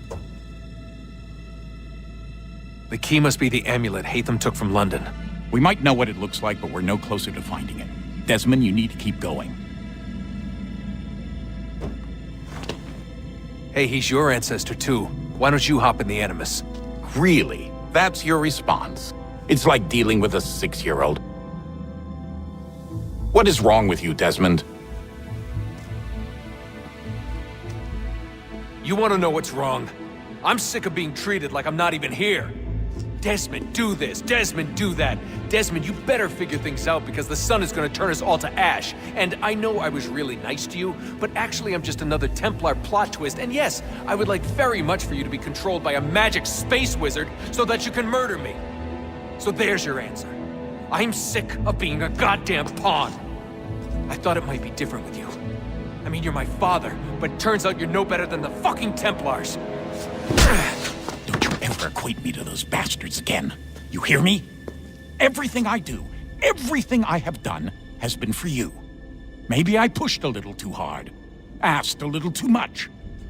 The key must be the amulet Hatham took from London. We might know what it looks like, but we're no closer to finding it. Desmond, you need to keep going. Hey, he's your ancestor too. Why don't you hop in the Animus? Really? That's your response? It's like dealing with a 6-year-old. What is wrong with you, Desmond? You want to know what's wrong? I'm sick of being treated like I'm not even here. Desmond, do this. Desmond, do that. Desmond, you better figure things out because the sun is going to turn us all to ash. And I know I was really nice to you, but actually I'm just another Templar plot twist. And yes, I would like very much for you to be controlled by a magic space wizard so that you can murder me. So there's your answer. I'm sick of being a goddamn pawn. I thought it might be different with you. I mean, you're my father, but turns out you're no better than the fucking Templars. Don't you ever equate me to those bastards again. You hear me? Everything I do, everything I have done, has been for you. Maybe I pushed a little too hard, asked a little too much,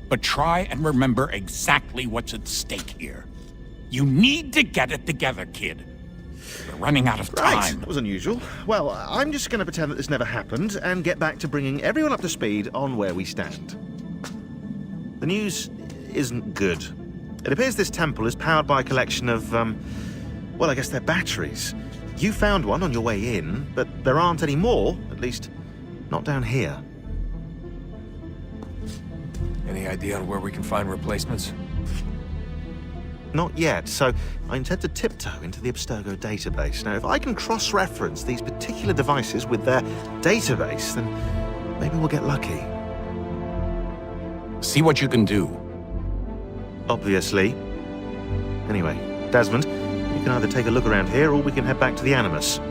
but try and remember exactly what's at stake here. You need to get it together, kid. We're running out of time. Right, that was unusual. Well, I'm just going to pretend that this never happened and get back to bringing everyone up to speed on where we stand. The news isn't good. It appears this temple is powered by a collection of, well, I guess they're batteries. You found one on your way in, but there aren't any more, at least not down here. Any idea on where we can find replacements? Not yet, so I intend to tiptoe into the Abstergo database. Now, if I can cross-reference these particular devices with their database, then maybe we'll get lucky. See what you can do. Obviously. Anyway, Desmond, you can either take a look around here or we can head back to the Animus.